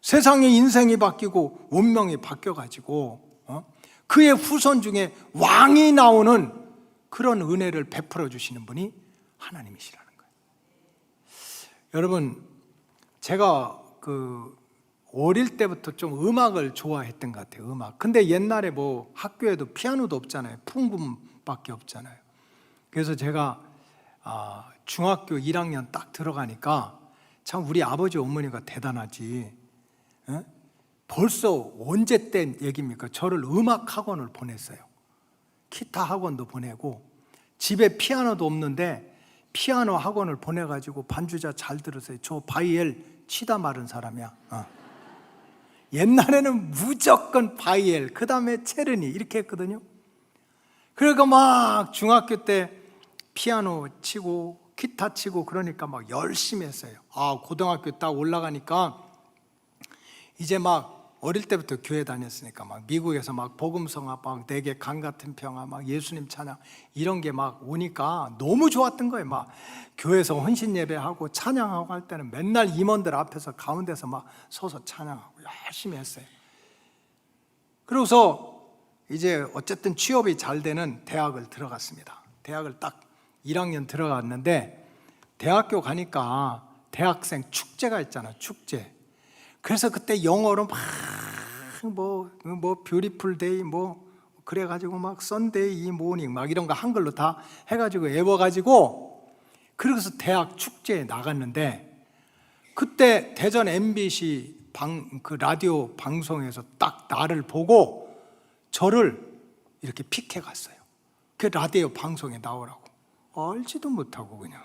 세상의 인생이 바뀌고 운명이 바뀌어가지고 그의 후손 중에 왕이 나오는 그런 은혜를 베풀어 주시는 분이 하나님이시라는 거예요. 여러분, 제가 어릴 때부터 좀 음악을 좋아했던 것 같아요. 음악. 근데 옛날에 뭐 학교에도 피아노도 없잖아요. 풍금밖에 없잖아요. 그래서 제가 중학교 1학년 딱 들어가니까 참 우리 아버지 어머니가 대단하지. 에? 벌써 언제 때 얘기입니까? 저를 음악 학원을 보냈어요. 기타 학원도 보내고, 집에 피아노도 없는데 피아노 학원을 보내가지고 반주자 잘 들으세요. 저 바이엘 치다 마른 사람이야. 옛날에는 무조건 바이엘, 그 다음에 체르니 이렇게 했거든요. 그러니까 막 중학교 때 피아노 치고 기타 치고 그러니까 막 열심히 했어요. 고등학교 딱 올라가니까 이제 막 어릴 때부터 교회 다녔으니까 막 미국에서 막 복음성화, 막 내게 강 같은 평화, 막 예수님 찬양 이런 게 막 오니까 너무 좋았던 거예요. 막 교회에서 헌신 예배하고 찬양하고 할 때는 맨날 임원들 앞에서 가운데서 막 서서 찬양하고 열심히 했어요. 그러고서 이제 어쨌든 취업이 잘 되는 대학을 들어갔습니다. 대학을 딱 1학년 들어갔는데 대학교 가니까 대학생 축제가 있잖아, 축제. 그래서 그때 영어로 막 뷰티풀 데이 그래가지고 막 썬데이 모닝 막 이런 거 한글로 다 해가지고 외워가지고, 그러고서 대학 축제에 나갔는데 그때 대전 MBC 그 라디오 방송에서 딱 나를 보고 저를 이렇게 픽해 갔어요. 그 라디오 방송에 나오라고. 알지도 못하고 그냥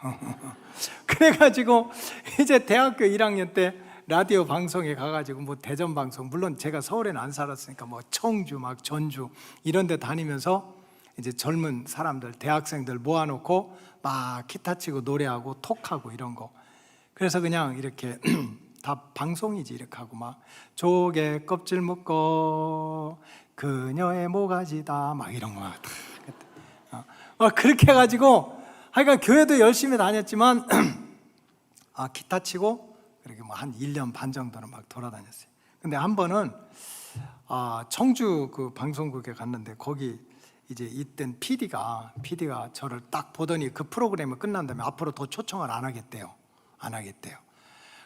그래가지고 이제 대학교 1학년 때 라디오 방송에 가가지고 뭐 대전 방송, 물론 제가 서울에는 안 살았으니까 뭐 청주 막 전주 이런 데 다니면서 이제 젊은 사람들, 대학생들 모아놓고 막 기타 치고 노래하고 톡하고 이런 거. 그래서 그냥 이렇게 다 방송이지 이렇게 하고 막 조개 껍질 먹고 그녀의 모가지다 막 이런 거 막 그렇게 해가지고 하여간 교회도 열심히 다녔지만 기타 치고 그렇게 뭐 한 1년 반 정도는 막 돌아다녔어요. 근데 한 번은 청주 그 방송국에 갔는데 거기 이제 이땐 PD가 저를 딱 보더니 그 프로그램이 끝난 다음에 앞으로 더 초청을 안 하겠대요.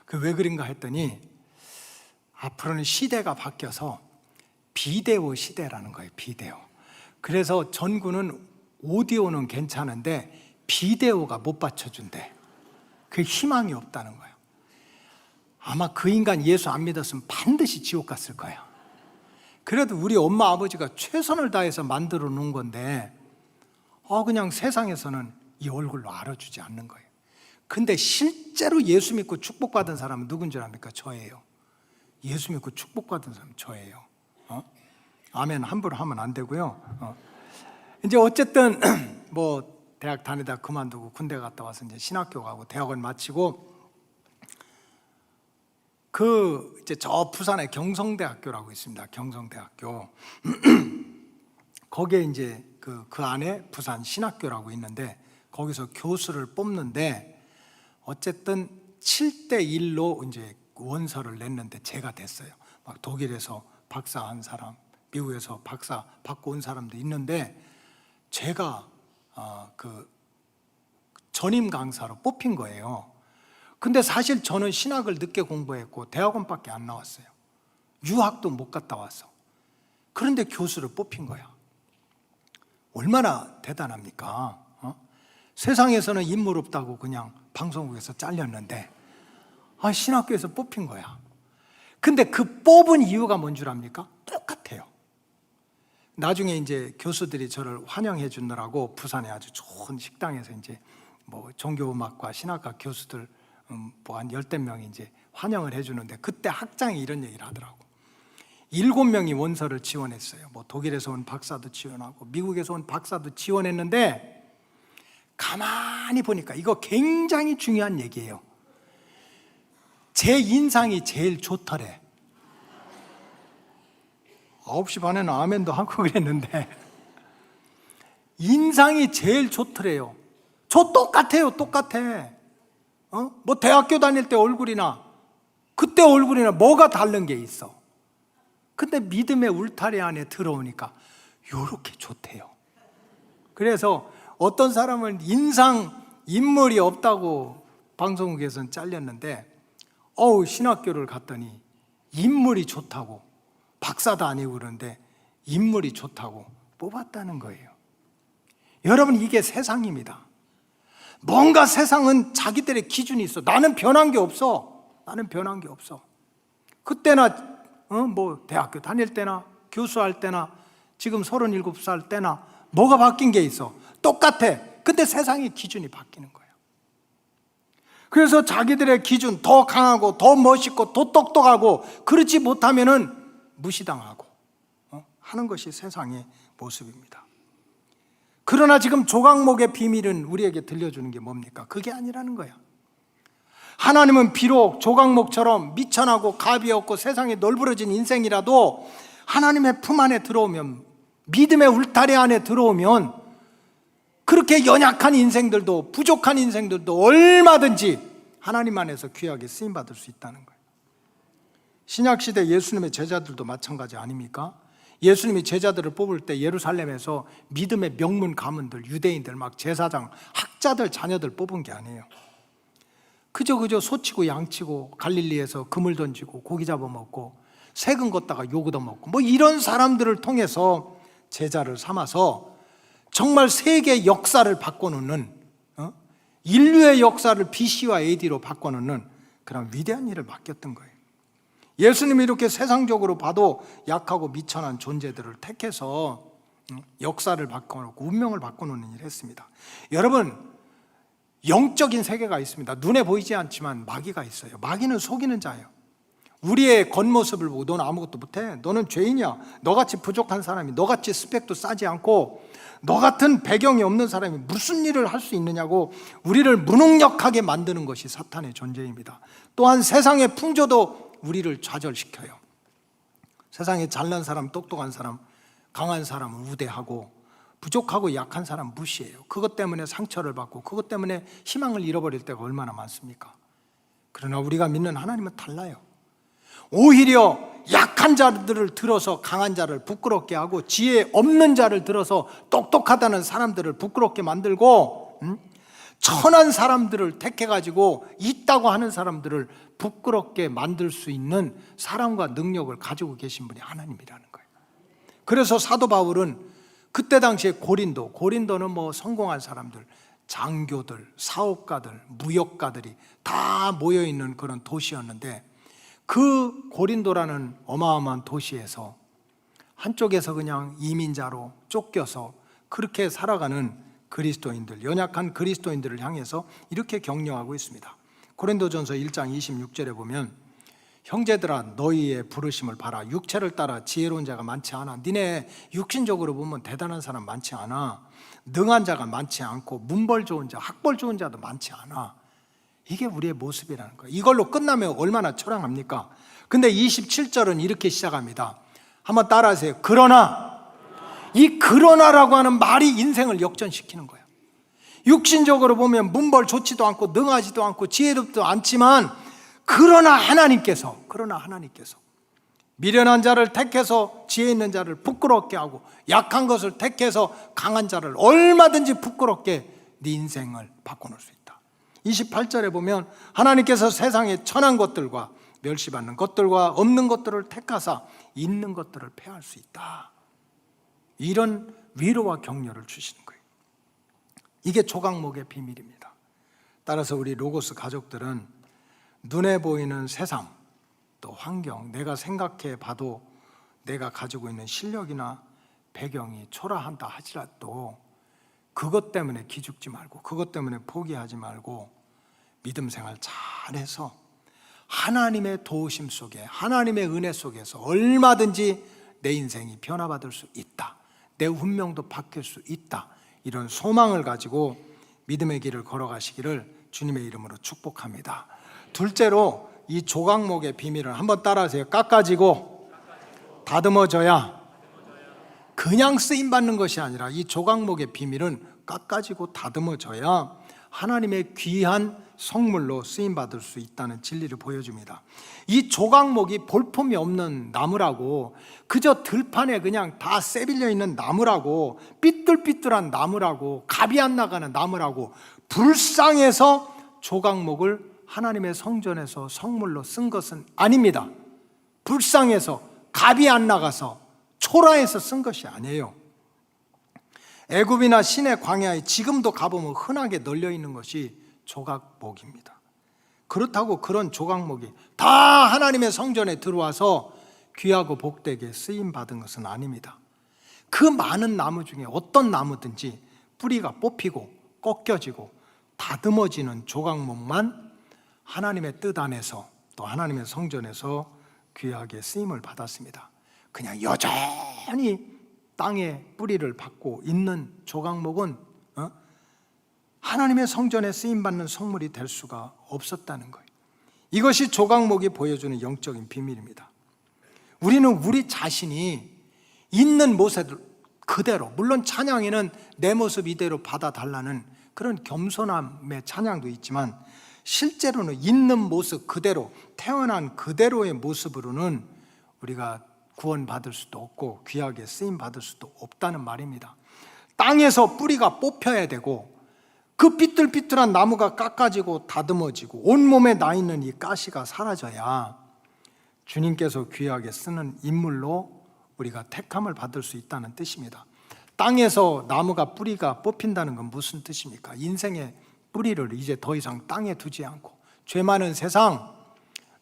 그 왜 그런가 했더니 앞으로는 시대가 바뀌어서 비데오 시대라는 거예요. 비데오. 그래서 전구는 오디오는 괜찮은데 비데오가 못 받쳐준대. 그 희망이 없다는 거예요. 아마 그 인간 예수 안 믿었으면 반드시 지옥 갔을 거야. 그래도 우리 엄마 아버지가 최선을 다해서 만들어 놓은 건데 그냥 세상에서는 이 얼굴로 알아주지 않는 거예요. 근데 실제로 예수 믿고 축복받은 사람은 누군 줄 압니까? 저예요. 예수 믿고 축복받은 사람은 저예요. 아멘 함부로 하면 안 되고요. 이제 어쨌든 뭐 대학 다니다 그만두고 군대 갔다 와서 이제 신학교 가고 대학원 마치고 이제 저 부산에 경성대학교라고 있습니다. 경성대학교. 거기에 이제 그 안에 부산 신학교라고 있는데 거기서 교수를 뽑는데 어쨌든 7대1로 이제 원서를 냈는데 제가 됐어요. 막 독일에서 박사한 사람, 미국에서 박사 받고 온 사람도 있는데 제가 그 전임 강사로 뽑힌 거예요. 근데 사실 저는 신학을 늦게 공부했고 대학원밖에 안 나왔어요. 유학도 못 갔다 왔어. 그런데 교수를 뽑힌 거야. 얼마나 대단합니까? 세상에서는 인물 없다고 그냥 방송국에서 잘렸는데 신학교에서 뽑힌 거야. 근데 그 뽑은 이유가 뭔 줄 압니까? 똑같아요. 나중에 이제 교수들이 저를 환영해 주느라고 부산에 아주 좋은 식당에서 이제 뭐 종교음악과 신학과 교수들 뭐 한 10대 명이 이제 환영을 해주는데 그때 학장이 이런 얘기를 하더라고. 7명이 원서를 지원했어요. 뭐 독일에서 온 박사도 지원하고 미국에서 온 박사도 지원했는데 가만히 보니까 이거 굉장히 중요한 얘기예요. 제 인상이 제일 좋더래. 9시 반에는 아멘도 하고 그랬는데 인상이 제일 좋더래요. 저 똑같아요. 똑같아. 뭐 대학교 다닐 때 얼굴이나 그때 얼굴이나 뭐가 다른 게 있어. 근데 믿음의 울타리 안에 들어오니까 요렇게 좋대요. 그래서 어떤 사람은 인물이 없다고 방송국에서는 잘렸는데 신학교를 갔더니 인물이 좋다고, 박사도 아니고 그러는데 인물이 좋다고 뽑았다는 거예요. 여러분, 이게 세상입니다. 뭔가 세상은 자기들의 기준이 있어. 나는 변한 게 없어. 나는 변한 게 없어. 그때나 뭐 대학교 다닐 때나 교수할 때나 지금 37살 때나 뭐가 바뀐 게 있어? 똑같아. 근데 세상의 기준이 바뀌는 거예요. 그래서 자기들의 기준 더 강하고 더 멋있고 더 똑똑하고 그렇지 못하면은 무시당하고 하는 것이 세상의 모습입니다. 그러나 지금 조각목의 비밀은 우리에게 들려주는 게 뭡니까? 그게 아니라는 거야. 하나님은 비록 조각목처럼 미천하고 갑이 없고 세상에 널브러진 인생이라도 하나님의 품 안에 들어오면, 믿음의 울타리 안에 들어오면 그렇게 연약한 인생들도 부족한 인생들도 얼마든지 하나님 안에서 귀하게 쓰임받을 수 있다는 거예요. 신약시대 예수님의 제자들도 마찬가지 아닙니까? 예수님이 제자들을 뽑을 때 예루살렘에서 믿음의 명문 가문들, 유대인들, 막 제사장, 학자들 자녀들 뽑은 게 아니에요. 그저 소치고 양치고 갈릴리에서 그물 던지고 고기 잡아먹고 세금 걷다가 요 얻어먹고 뭐 이런 사람들을 통해서 제자를 삼아서 정말 세계 역사를 바꿔놓는, 인류의 역사를 BC와 AD로 바꿔놓는 그런 위대한 일을 맡겼던 거예요. 예수님이 이렇게 세상적으로 봐도 약하고 미천한 존재들을 택해서 역사를 바꿔놓고 운명을 바꿔놓는 일을 했습니다. 여러분, 영적인 세계가 있습니다. 눈에 보이지 않지만 마귀가 있어요. 마귀는 속이는 자예요. 우리의 겉모습을 보고 너는 아무것도 못해, 너는 죄인이야, 너같이 부족한 사람이, 너같이 스펙도 싸지 않고 너 같은 배경이 없는 사람이 무슨 일을 할 수 있느냐고 우리를 무능력하게 만드는 것이 사탄의 존재입니다. 또한 세상의 풍조도 우리를 좌절시켜요. 세상에 잘난 사람, 똑똑한 사람, 강한 사람은 우대하고 부족하고 약한 사람 무시해요. 그것 때문에 상처를 받고 그것 때문에 희망을 잃어버릴 때가 얼마나 많습니까? 그러나 우리가 믿는 하나님은 달라요. 오히려 약한 자들을 들어서 강한 자를 부끄럽게 하고 지혜 없는 자를 들어서 똑똑하다는 사람들을 부끄럽게 만들고 천한 사람들을 택해가지고 있다고 하는 사람들을 부끄럽게 만들 수 있는 사랑과 능력을 가지고 계신 분이 하나님이라는 거예요. 그래서 사도 바울은 그때 당시에 고린도는 뭐 성공한 사람들, 장교들, 사업가들, 무역가들이 다 모여있는 그런 도시였는데 그 고린도라는 어마어마한 도시에서 한쪽에서 그냥 이민자로 쫓겨서 그렇게 살아가는 그리스도인들, 연약한 그리스도인들을 향해서 이렇게 격려하고 있습니다. 고린도전서 1장 26절에 보면 형제들아 너희의 부르심을 봐라. 육체를 따라 지혜로운 자가 많지 않아. 니네 육신적으로 보면 대단한 사람 많지 않아. 능한 자가 많지 않고 문벌 좋은 자, 학벌 좋은 자도 많지 않아. 이게 우리의 모습이라는 거예요. 이걸로 끝나면 얼마나 초라합니까? 근데 27절은 이렇게 시작합니다. 한번 따라하세요. 그러나, 이 그러나라고 하는 말이 인생을 역전시키는 거예요. 육신적으로 보면 문벌 좋지도 않고 능하지도 않고 지혜롭지도 않지만 그러나 하나님께서 미련한 자를 택해서 지혜 있는 자를 부끄럽게 하고 약한 것을 택해서 강한 자를 얼마든지 부끄럽게 네 인생을 바꿔놓을 수 있다. 28절에 보면 하나님께서 세상의 천한 것들과 멸시받는 것들과 없는 것들을 택하사 있는 것들을 패할 수 있다. 이런 위로와 격려를 주시는 거예요. 이게 조각목의 비밀입니다. 따라서 우리 로고스 가족들은 눈에 보이는 세상, 또 환경, 내가 생각해 봐도 내가 가지고 있는 실력이나 배경이 초라한다 하지라도 그것 때문에 기죽지 말고, 그것 때문에 포기하지 말고 믿음 생활 잘해서 하나님의 도우심 속에, 하나님의 은혜 속에서 얼마든지 내 인생이 변화받을 수 있다, 내 운명도 바뀔 수 있다, 이런 소망을 가지고 믿음의 길을 걸어가시기를 주님의 이름으로 축복합니다. 둘째로 이 조각목의 비밀을 한번 따라하세요. 깎아지고 다듬어져야, 그냥 쓰임받는 것이 아니라 이 조각목의 비밀은 깎아지고 다듬어져야 하나님의 귀한 성물로 쓰임받을 수 있다는 진리를 보여줍니다. 이 조각목이 볼품이 없는 나무라고, 그저 들판에 그냥 다 세빌려 있는 나무라고, 삐뚤삐뚤한 나무라고, 갑이 안 나가는 나무라고 불쌍해서 조각목을 하나님의 성전에서 성물로 쓴 것은 아닙니다. 불쌍해서, 갑이 안 나가서, 초라해서 쓴 것이 아니에요. 애굽이나 시내 광야에 지금도 가보면 흔하게 널려 있는 것이 조각목입니다. 그렇다고 그런 조각목이 다 하나님의 성전에 들어와서 귀하고 복되게 쓰임받은 것은 아닙니다. 그 많은 나무 중에 어떤 나무든지 뿌리가 뽑히고 꺾여지고 다듬어지는 조각목만 하나님의 뜻 안에서, 또 하나님의 성전에서 귀하게 쓰임을 받았습니다. 그냥 여전히 땅에 뿌리를 받고 있는 조각목은 하나님의 성전에 쓰임받는 성물이 될 수가 없었다는 거예요. 이것이 조각목이 보여주는 영적인 비밀입니다. 우리는 우리 자신이 있는 모습 그대로, 물론 찬양에는 내 모습 이대로 받아달라는 그런 겸손함의 찬양도 있지만, 실제로는 있는 모습 그대로, 태어난 그대로의 모습으로는 우리가 구원받을 수도 없고 귀하게 쓰임받을 수도 없다는 말입니다. 땅에서 뿌리가 뽑혀야 되고, 그 삐뚤삐뚤한 나무가 깎아지고 다듬어지고 온몸에 나 있는 이 가시가 사라져야 주님께서 귀하게 쓰는 인물로 우리가 택함을 받을 수 있다는 뜻입니다. 땅에서 나무가 뿌리가 뽑힌다는 건 무슨 뜻입니까? 인생의 뿌리를 이제 더 이상 땅에 두지 않고, 죄 많은 세상,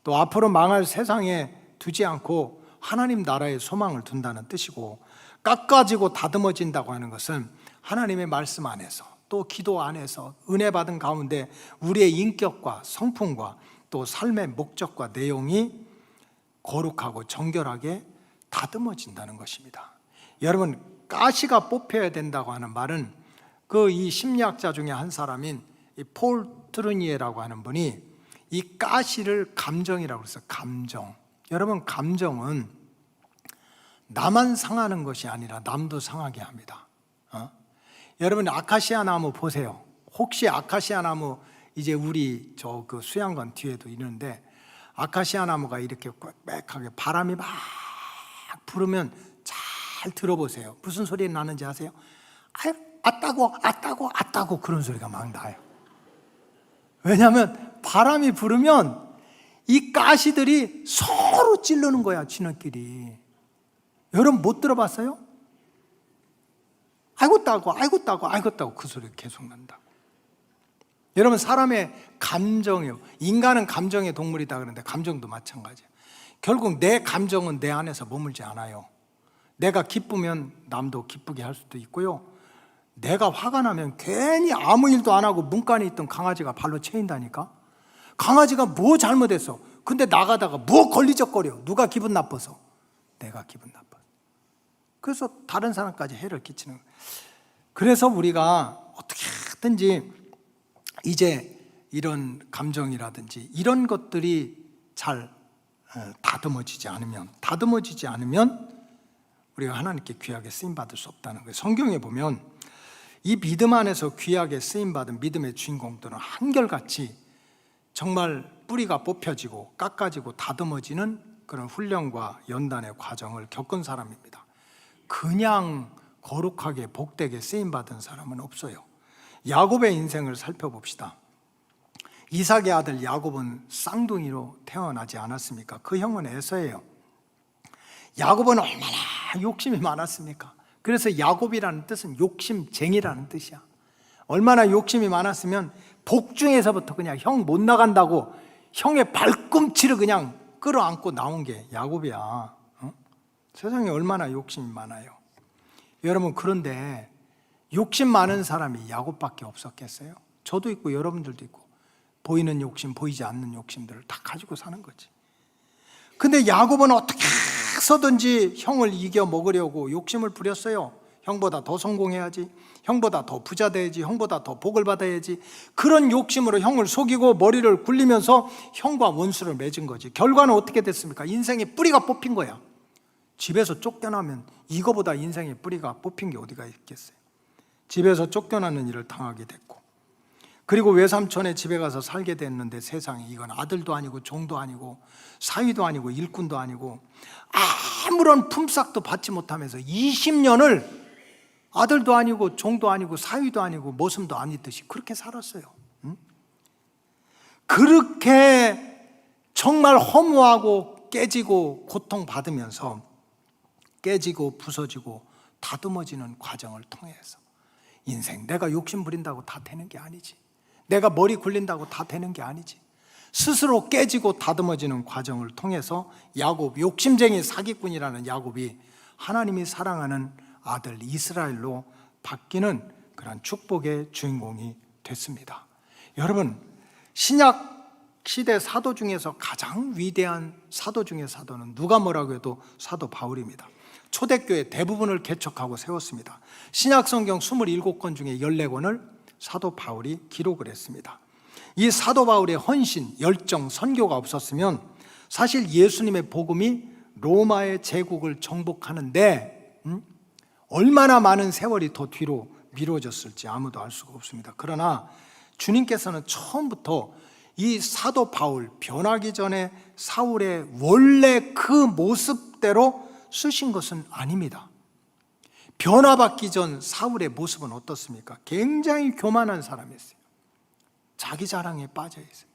또 앞으로 망할 세상에 두지 않고 하나님 나라의 소망을 둔다는 뜻이고, 깎아지고 다듬어진다고 하는 것은 하나님의 말씀 안에서, 또 기도 안에서 은혜 받은 가운데 우리의 인격과 성품과 또 삶의 목적과 내용이 거룩하고 정결하게 다듬어진다는 것입니다. 여러분, 가시가 뽑혀야 된다고 하는 말은 이 심리학자 중에 한 사람인 이 폴 트루니에라고 하는 분이 이 가시를 감정이라고 해서, 감정. 여러분, 감정은 나만 상하는 것이 아니라 남도 상하게 합니다. 여러분, 아카시아 나무 보세요. 혹시 아카시아 나무, 이제 우리 그 수양관 뒤에도 있는데, 아카시아 나무가 이렇게 빽빽하게 바람이 막 부르면 잘 들어보세요. 무슨 소리 나는지 아세요? 아따고 그런 소리가 막 나요. 왜냐하면 바람이 부르면 이 가시들이 서로 찌르는 거야, 지네끼리. 여러분 못 들어봤어요? 아이고 따고 그 소리가 계속 난다고. 여러분, 사람의 감정이요, 인간은 감정의 동물이다 그러는데 감정도 마찬가지예요. 결국 내 감정은 내 안에서 머물지 않아요. 내가 기쁘면 남도 기쁘게 할 수도 있고요. 내가 화가 나면 괜히 아무 일도 안 하고 문간에 있던 강아지가 발로 채인다니까. 강아지가 뭐 잘못했어? 근데 나가다가 뭐 걸리적거려. 누가 기분 나빠서? 내가 기분 나빠. 그래서 다른 사람까지 해를 끼치는 거예요. 그래서 우리가 어떻게 하든지 이제 이런 감정이라든지 이런 것들이 잘 다듬어지지 않으면 우리가 하나님께 귀하게 쓰임받을 수 없다는 거예요. 성경에 보면 이 믿음 안에서 귀하게 쓰임받은 믿음의 주인공들은 한결같이 정말 뿌리가 뽑혀지고 깎아지고 다듬어지는 그런 훈련과 연단의 과정을 겪은 사람입니다. 그냥 거룩하게 복되게 쓰임받은 사람은 없어요. 야곱의 인생을 살펴봅시다. 이삭의 아들 야곱은 쌍둥이로 태어나지 않았습니까? 그 형은 에서예요. 야곱은 얼마나 욕심이 많았습니까? 그래서 야곱이라는 뜻은 욕심쟁이라는 뜻이야. 얼마나 욕심이 많았으면 복중에서부터 그냥 형 못 나간다고 형의 발꿈치를 그냥 끌어안고 나온 게 야곱이야. 어? 세상에 얼마나 욕심이 많아요. 여러분, 그런데 욕심 많은 사람이 야곱밖에 없었겠어요? 저도 있고 여러분들도 있고, 보이는 욕심, 보이지 않는 욕심들을 다 가지고 사는 거지. 근데 야곱은 어떻게 해서든지 형을 이겨 먹으려고 욕심을 부렸어요. 형보다 더 성공해야지, 형보다 더 부자 돼야지, 형보다 더 복을 받아야지. 그런 욕심으로 형을 속이고 머리를 굴리면서 형과 원수를 맺은 거지. 결과는 어떻게 됐습니까? 인생의 뿌리가 뽑힌 거야. 집에서 쫓겨나면 이거보다 인생의 뿌리가 뽑힌 게 어디가 있겠어요? 집에서 쫓겨나는 일을 당하게 됐고, 그리고 외삼촌의 집에 가서 살게 됐는데 세상에 이건 아들도 아니고 종도 아니고 사위도 아니고 일꾼도 아니고 아무런 품삯도 받지 못하면서 20년을 아들도 아니고 종도 아니고 사위도 아니고 모슴도 아니듯이 그렇게 살았어요. 응? 그렇게 정말 허무하고 깨지고 고통받으면서 깨지고 부서지고 다듬어지는 과정을 통해서 인생, 내가 욕심 부린다고 다 되는 게 아니지, 내가 머리 굴린다고 다 되는 게 아니지, 스스로 깨지고 다듬어지는 과정을 통해서 야곱, 욕심쟁이 사기꾼이라는 야곱이 하나님이 사랑하는 아들 이스라엘로 바뀌는 그런 축복의 주인공이 됐습니다. 여러분, 신약 시대 사도 중에서 가장 위대한 사도 중의 사도는 누가 뭐라고 해도 사도 바울입니다. 초대교회 대부분을 개척하고 세웠습니다. 신약 성경 27권 중에 14권을 사도 바울이 기록을 했습니다. 이 사도 바울의 헌신, 열정, 선교가 없었으면 사실 예수님의 복음이 로마의 제국을 정복하는데 얼마나 많은 세월이 더 뒤로 미뤄졌을지 아무도 알 수가 없습니다. 그러나 주님께서는 처음부터 이 사도 바울, 변하기 전에 사울의 원래 그 모습대로 쓰신 것은 아닙니다. 변화받기 전 사울의 모습은 어떻습니까? 굉장히 교만한 사람이었어요. 자기 자랑에 빠져 있어요.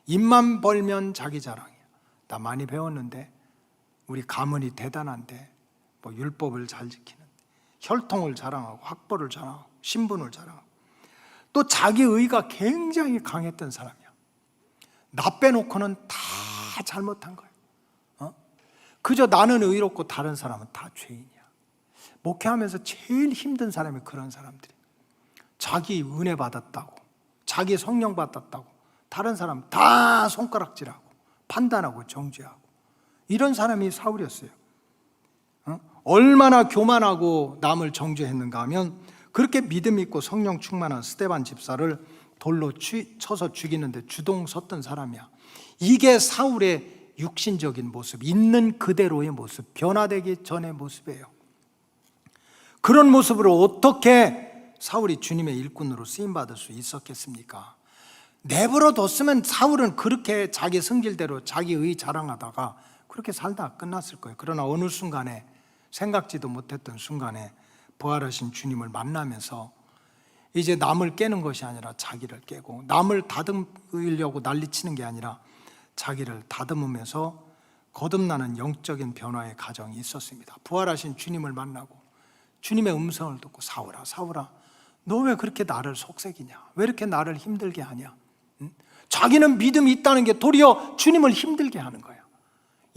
입만 벌면 자기 자랑이야. 나 많이 배웠는데, 우리 가문이 대단한데, 뭐 율법을 잘 지키는데, 혈통을 자랑하고 학벌을 자랑하고 신분을 자랑하고, 또 자기 의가 굉장히 강했던 사람이야. 나 빼놓고는 다 잘못한 거예요. 그저 나는 의롭고 다른 사람은 다 죄인이야. 목회하면서 제일 힘든 사람이 그런 사람들이, 자기 은혜 받았다고, 자기 성령 받았다고 다른 사람 다 손가락질하고 판단하고 정죄하고, 이런 사람이 사울이었어요. 얼마나 교만하고 남을 정죄했는가 하면, 그렇게 믿음 있고 성령 충만한 스데반 집사를 돌로 쳐서 죽이는데 주동 섰던 사람이야. 이게 사울의 육신적인 모습, 있는 그대로의 모습, 변화되기 전의 모습이에요. 그런 모습으로 어떻게 사울이 주님의 일꾼으로 쓰임받을 수 있었겠습니까? 내버려 뒀으면 사울은 그렇게 자기 성질대로 자기 의 자랑하다가 그렇게 살다 끝났을 거예요. 그러나 어느 순간에, 생각지도 못했던 순간에 부활하신 주님을 만나면서 이제 남을 깨는 것이 아니라 자기를 깨고, 남을 다듬으려고 난리치는 게 아니라 자기를 다듬으면서 거듭나는 영적인 변화의 과정이 있었습니다. 부활하신 주님을 만나고 주님의 음성을 듣고, 사울아, 사울아, 너 왜 그렇게 나를 속삭이냐? 왜 이렇게 나를 힘들게 하냐? 자기는 믿음이 있다는 게 도리어 주님을 힘들게 하는 거야.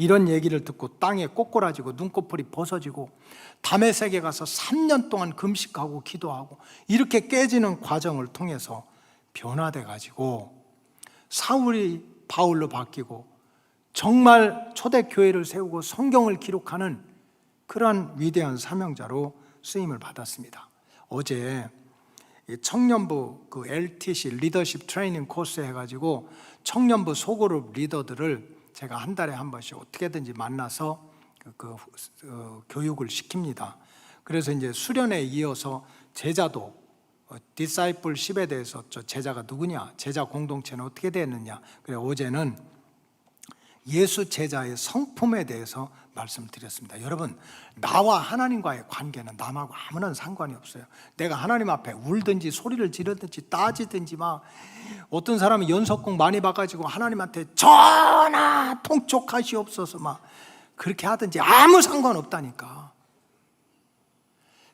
이런 얘기를 듣고 땅에 꼬꾸라지고 눈꺼풀이 벗어지고 다메섹에 가서 3년 동안 금식하고 기도하고 이렇게 깨지는 과정을 통해서 변화돼 가지고 사울이 바울로 바뀌고 정말 초대교회를 세우고 성경을 기록하는 그러한 위대한 사명자로 쓰임을 받았습니다. 어제 청년부 그 LTC 리더십 트레이닝 코스 해가지고 청년부 소그룹 리더들을 제가 한 달에 한 번씩 어떻게든지 만나서 교육을 시킵니다. 그래서 이제 수련에 이어서 제자도 디사이플십에 대해서 저 제자가 누구냐, 제자 공동체는 어떻게 되느냐. 그래 어제는 예수 제자의 성품에 대해서 말씀드렸습니다. 여러분, 나와 하나님과의 관계는 남하고 아무런 상관이 없어요. 내가 하나님 앞에 울든지 소리를 지르든지 따지든지 막 어떤 사람은 연속곡 많이 봐가지고 하나님한테 전하 통촉하시옵소서 막 그렇게 하든지 아무 상관없다니까.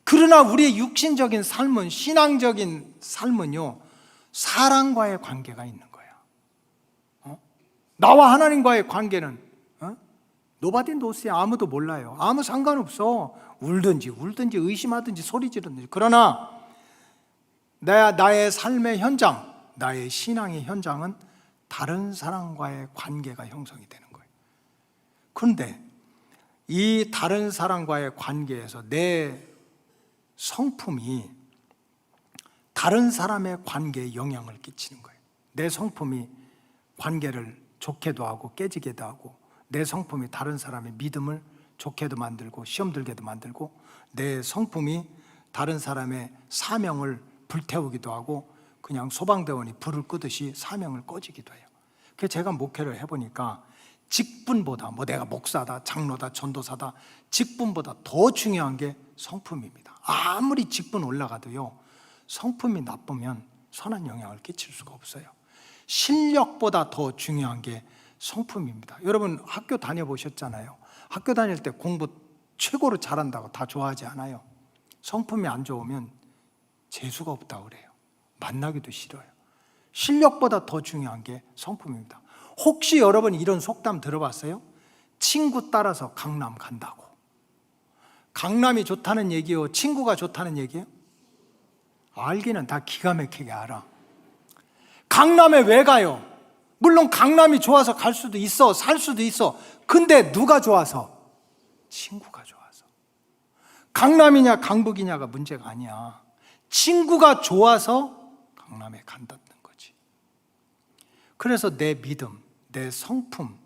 그러나 우리의 육신적인 삶은, 신앙적인 삶은요, 사랑과의 관계가 있는 거예요. 나와 하나님과의 관계는 Nobody knows, 아무도 몰라요. 아무 상관없어. 울든지 의심하든지 소리 지르든지. 그러나 나의 삶의 현장, 나의 신앙의 현장은 다른 사람과의 관계가 형성이 되는 거예요. 그런데 이 다른 사람과의 관계에서 내 성품이 다른 사람의 관계에 영향을 끼치는 거예요. 내 성품이 관계를 좋게도 하고 깨지게도 하고, 내 성품이 다른 사람의 믿음을 좋게도 만들고 시험 들게도 만들고, 내 성품이 다른 사람의 사명을 불태우기도 하고 그냥 소방대원이 불을 끄듯이 사명을 꺼지기도 해요. 그래서 제가 목회를 해보니까 직분보다 내가 목사다, 장로다, 전도사다, 직분보다 더 중요한 게 성품입니다. 아무리 직분 올라가도요, 성품이 나쁘면 선한 영향을 끼칠 수가 없어요. 실력보다 더 중요한 게 성품입니다. 여러분 학교 다녀보셨잖아요. 학교 다닐 때 공부 최고로 잘한다고 다 좋아하지 않아요. 성품이 안 좋으면 재수가 없다고 그래요. 만나기도 싫어요. 실력보다 더 중요한 게 성품입니다. 혹시 여러분 이런 속담 들어봤어요? 친구 따라서 강남 간다고. 강남이 좋다는 얘기요, 친구가 좋다는 얘기예요? 알기는 다 기가 막히게 알아. 강남에 왜 가요? 물론 강남이 좋아서 갈 수도 있어, 살 수도 있어. 근데 누가 좋아서? 친구가 좋아서. 강남이냐 강북이냐가 문제가 아니야. 친구가 좋아서 강남에 간다는 거지. 그래서 내 믿음, 내 성품,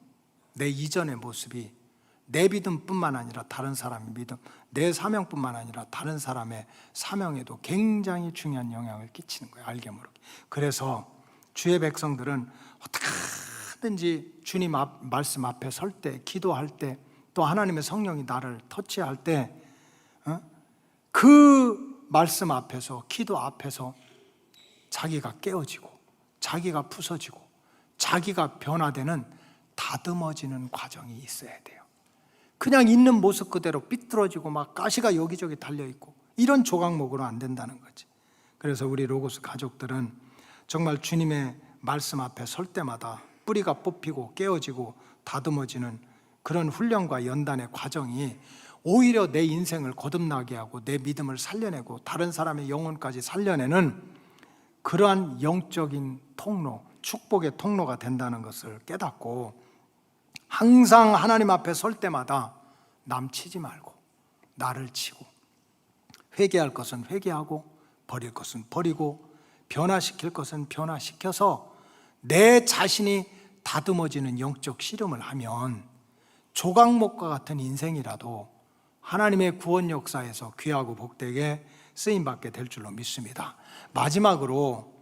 내 이전의 모습이 내 믿음뿐만 아니라 다른 사람의 믿음, 내 사명뿐만 아니라 다른 사람의 사명에도 굉장히 중요한 영향을 끼치는 거예요. 알게 모르게. 그래서 주의 백성들은 어떻게든지 주님 말씀 앞에 설 때, 기도할 때, 또 하나님의 성령이 나를 터치할 때, 그 말씀 앞에서, 기도 앞에서 자기가 깨어지고, 자기가 부서지고, 자기가 변화되는 다듬어지는 과정이 있어야 돼요. 그냥 있는 모습 그대로 삐뚤어지고 막 가시가 여기저기 달려있고 이런 조각목으로 안 된다는 거지. 그래서 우리 로고스 가족들은 정말 주님의 말씀 앞에 설 때마다 뿌리가 뽑히고 깨어지고 다듬어지는 그런 훈련과 연단의 과정이 오히려 내 인생을 거듭나게 하고 내 믿음을 살려내고 다른 사람의 영혼까지 살려내는 그러한 영적인 통로, 축복의 통로가 된다는 것을 깨닫고 항상 하나님 앞에 설 때마다 남 치지 말고 나를 치고, 회개할 것은 회개하고 버릴 것은 버리고 변화시킬 것은 변화시켜서 내 자신이 다듬어지는 영적 씨름을 하면 조각목과 같은 인생이라도 하나님의 구원 역사에서 귀하고 복되게 쓰임받게 될 줄로 믿습니다. 마지막으로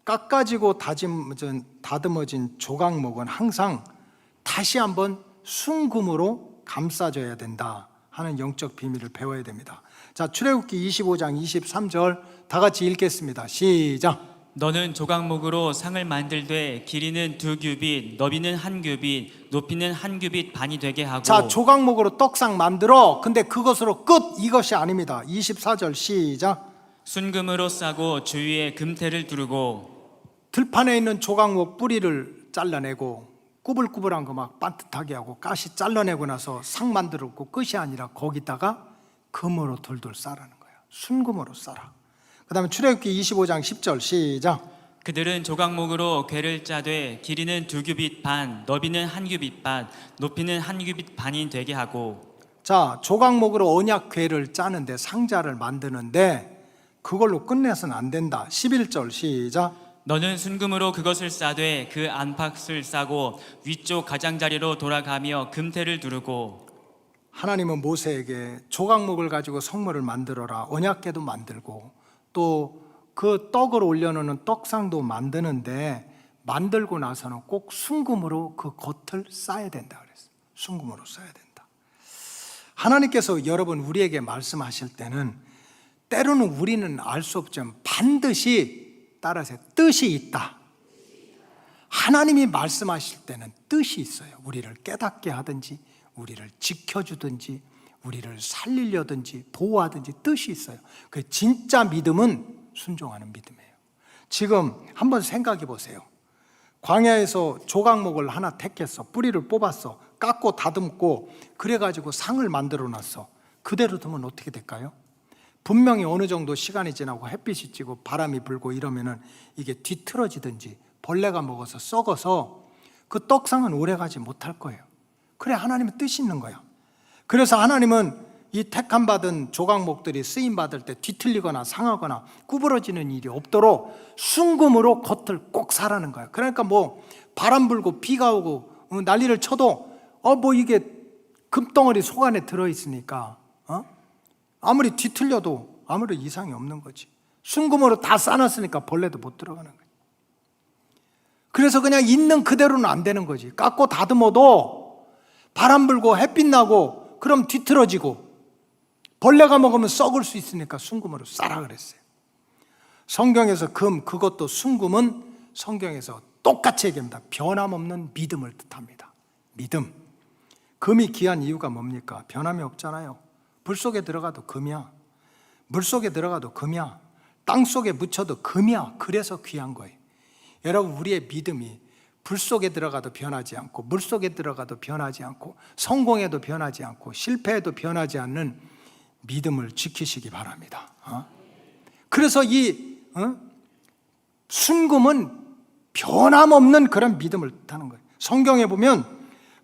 깎아지고 다듬어진 조각목은 항상 다시 한번 순금으로 감싸줘야 된다 하는 영적 비밀을 배워야 됩니다. 자, 출애굽기 25장 23절 다 같이 읽겠습니다. 시작. 너는 조각목으로 상을 만들되 길이는 2규빗, 너비는 1규빗, 높이는 1규빗 반이 되게 하고. 자, 조각목으로 떡상 만들어. 근데 그것으로 끝, 이것이 아닙니다. 24절 시작. 순금으로 싸고 주위에 금태를 두르고. 들판에 있는 조각목 뿌리를 잘라내고 꾸불꾸불한 거 막 반듯하게 하고 가시 잘라내고 나서 상 만들었고 끝이 아니라 거기다가 금으로 돌돌 싸라는 거야. 순금으로 싸라. 그 다음에 출애굽기 25장 10절 시작. 그들은 조각목으로 궤를 짜되 길이는 2규빗 반, 너비는 1규빗 반, 높이는 1규빗 반이 되게 하고. 자, 조각목으로 언약 궤를 짜는데 상자를 만드는데 그걸로 끝내서는 안 된다. 11절 시작. 너는 순금으로 그것을 싸되 그 안팎을 싸고 위쪽 가장자리로 돌아가며 금태를 두르고. 하나님은 모세에게 조각목을 가지고 성물을 만들어라. 언약궤도 만들고 또 그 떡을 올려놓는 떡상도 만드는데 만들고 나서는 꼭 순금으로 그 겉을 싸야 된다 그랬어요. 순금으로 싸야 된다. 하나님께서 여러분 우리에게 말씀하실 때는 때로는 우리는 알 수 없지만 반드시 따라서 뜻이 있다. 하나님이 말씀하실 때는 뜻이 있어요. 우리를 깨닫게 하든지 우리를 지켜주든지 우리를 살리려든지 보호하든지 뜻이 있어요. 그 진짜 믿음은 순종하는 믿음이에요. 지금 한번 생각해 보세요. 광야에서 조각목을 하나 택했어. 뿌리를 뽑았어. 깎고 다듬고 그래가지고 상을 만들어 놨어. 그대로 두면 어떻게 될까요? 분명히 어느 정도 시간이 지나고 햇빛이 찌고 바람이 불고 이러면은 이게 뒤틀어지든지 벌레가 먹어서 썩어서 그 떡상은 오래가지 못할 거예요. 그래, 하나님의 뜻이 있는 거야. 그래서 하나님은 이 택함 받은 조각목들이 쓰임 받을 때 뒤틀리거나 상하거나 구부러지는 일이 없도록 순금으로 겉을 꼭 사라는 거야. 그러니까 뭐 바람 불고 비가 오고 난리를 쳐도 뭐 이게 금덩어리 속 안에 들어있으니까 아무리 뒤틀려도 아무리 이상이 없는 거지. 순금으로 다 싸놨으니까 벌레도 못 들어가는 거지. 그래서 그냥 있는 그대로는 안 되는 거지. 깎고 다듬어도 바람 불고 햇빛 나고 그럼 뒤틀어지고 벌레가 먹으면 썩을 수 있으니까 순금으로 싸라 그랬어요. 성경에서 금, 그것도 순금은 성경에서 똑같이 얘기합니다. 변함없는 믿음을 뜻합니다. 믿음. 금이 귀한 이유가 뭡니까? 변함이 없잖아요. 불 속에 들어가도 금이야. 물 속에 들어가도 금이야. 땅 속에 묻혀도 금이야. 그래서 귀한 거예요. 여러분, 우리의 믿음이 불 속에 들어가도 변하지 않고 물 속에 들어가도 변하지 않고 성공해도 변하지 않고 실패해도 변하지 않는 믿음을 지키시기 바랍니다. 그래서 이 순금은 변함없는 그런 믿음을 뜻하는 거예요. 성경에 보면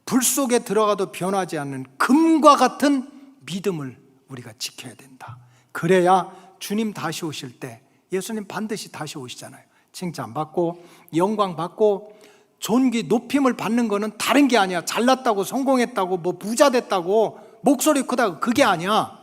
불 속에 들어가도 변하지 않는 금과 같은 믿음을 우리가 지켜야 된다. 그래야 주님 다시 오실 때, 예수님 반드시 다시 오시잖아요. 칭찬받고 영광 받고 존귀 높임을 받는 거는 다른 게 아니야. 잘났다고 성공했다고 뭐 부자 됐다고 목소리 크다고 그게 아니야.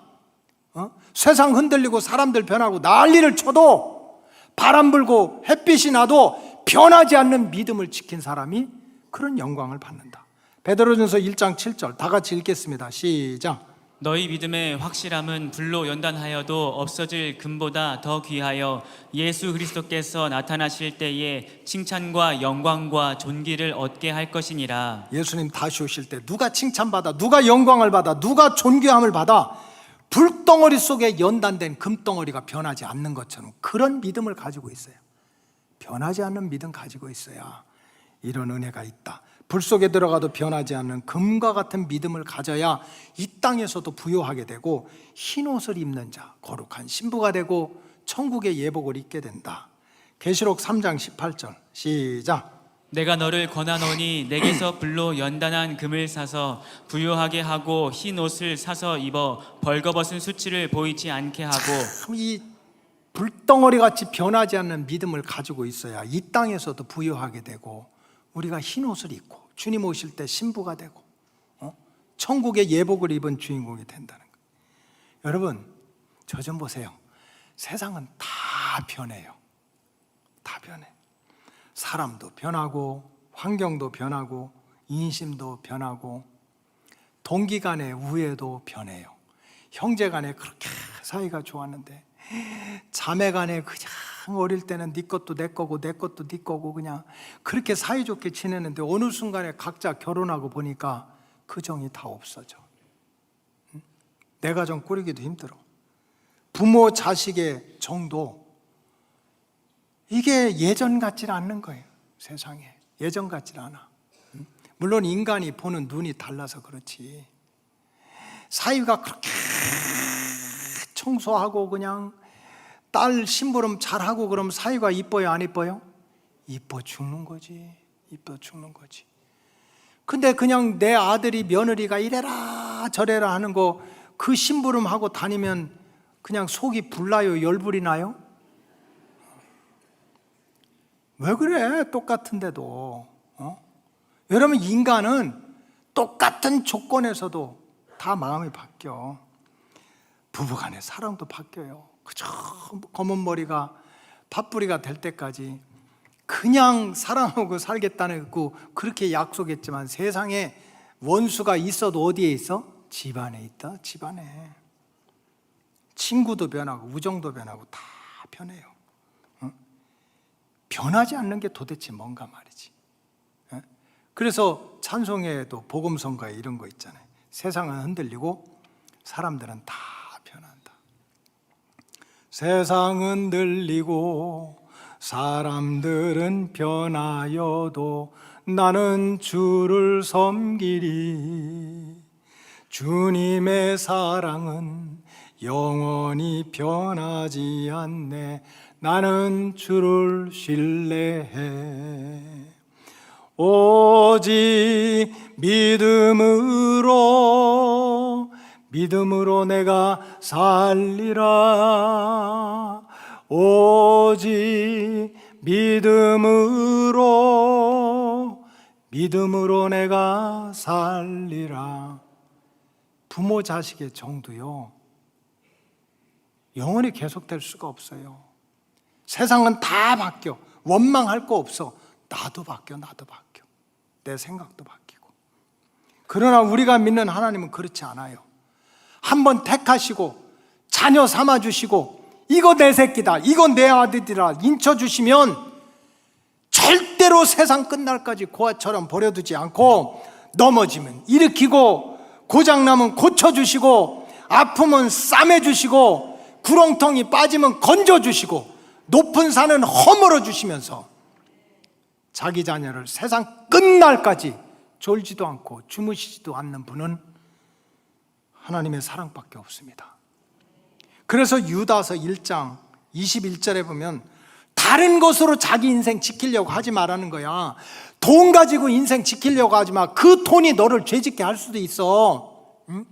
세상 흔들리고 사람들 변하고 난리를 쳐도 바람 불고 햇빛이 나도 변하지 않는 믿음을 지킨 사람이 그런 영광을 받는다. 베드로전서 1장 7절 다 같이 읽겠습니다. 시작. 너희 믿음의 확실함은 불로 연단하여도 없어질 금보다 더 귀하여 예수 그리스도께서 나타나실 때에 칭찬과 영광과 존귀를 얻게 할 것이니라. 예수님 다시 오실 때 누가 칭찬받아, 누가 영광을 받아, 누가 존귀함을 받아? 불덩어리 속에 연단된 금덩어리가 변하지 않는 것처럼 그런 믿음을 가지고 있어요. 변하지 않는 믿음 가지고 있어야 이런 은혜가 있다. 불 속에 들어가도 변하지 않는 금과 같은 믿음을 가져야 이 땅에서도 부요하게 되고 흰 옷을 입는 자, 거룩한 신부가 되고 천국의 예복을 입게 된다. 계시록 3장 18절 시작. 내가 너를 권하노니 내게서 불로 연단한 금을 사서 부요하게 하고 흰 옷을 사서 입어 벌거벗은 수치를 보이지 않게 하고. 참 이 불덩어리 같이 변하지 않는 믿음을 가지고 있어야 이 땅에서도 부요하게 되고 우리가 흰 옷을 입고 주님 오실 때 신부가 되고 천국의 예복을 입은 주인공이 된다는 거예요. 여러분, 저 좀 보세요. 세상은 다 변해요. 다 변해. 사람도 변하고 환경도 변하고 인심도 변하고 동기 간의 우애도 변해요. 형제 간에 그렇게 사이가 좋았는데 자매 간에 그냥 어릴 때는 네 것도 내 거고 내 것도 네 거고 그냥 그렇게 사이좋게 지내는데 어느 순간에 각자 결혼하고 보니까 그 정이 다 없어져. 내 가정 꾸리기도 힘들어. 부모 자식의 정도 이게 예전 같지는 않는 거예요. 세상에 예전 같지는 않아. 물론 인간이 보는 눈이 달라서 그렇지. 사위가 그렇게 청소하고 그냥 딸 심부름 잘하고 그러면 사위가 이뻐요, 안 이뻐요? 이뻐 죽는 거지. 이뻐 죽는 거지. 근데 그냥 내 아들이 며느리가 이래라 저래라 하는 거 그 심부름하고 다니면 그냥 속이 불나요? 열불이 나요? 왜 그래? 똑같은데도. 여러분, 인간은 똑같은 조건에서도 다 마음이 바뀌어. 부부간의 사랑도 바뀌어요. 그저 검은 머리가 팥뿌리가 될 때까지 그냥 사랑하고 살겠다는 거 그렇게 약속했지만 세상에 원수가 있어도 어디에 있어? 집안에 있다. 집안에. 친구도 변하고 우정도 변하고 다 변해요. 변하지 않는 게 도대체 뭔가 말이지. 그래서 찬송회에도 복음성가에 이런 거 있잖아요. 세상은 흔들리고 사람들은 다 변한다. 세상은 흔들리고 사람들은 변하여도 나는 주를 섬기리. 주님의 사랑은 영원히 변하지 않네. 나는 주를 신뢰해. 오직 믿음으로 내가 살리라. 오직 믿음으로 내가 살리라. 부모 자식의 정도요 영원히 계속될 수가 없어요. 세상은 다 바뀌어. 원망할 거 없어. 나도 바뀌어. 내 생각도 바뀌고. 그러나 우리가 믿는 하나님은 그렇지 않아요. 한번 택하시고 자녀 삼아주시고 이거 내 새끼다, 이거 내 아들이라 인쳐주시면 절대로 세상 끝날까지 고아처럼 버려두지 않고 넘어지면 일으키고 고장나면 고쳐주시고 아프면 싸매주시고 구렁텅이 빠지면 건져주시고 높은 산은 허물어 주시면서 자기 자녀를 세상 끝날까지 졸지도 않고 주무시지도 않는 분은 하나님의 사랑밖에 없습니다. 그래서 유다서 1장 21절에 보면 다른 것으로 자기 인생 지키려고 하지 말라는 거야. 돈 가지고 인생 지키려고 하지 마. 그 돈이 너를 죄짓게 할 수도 있어. 응?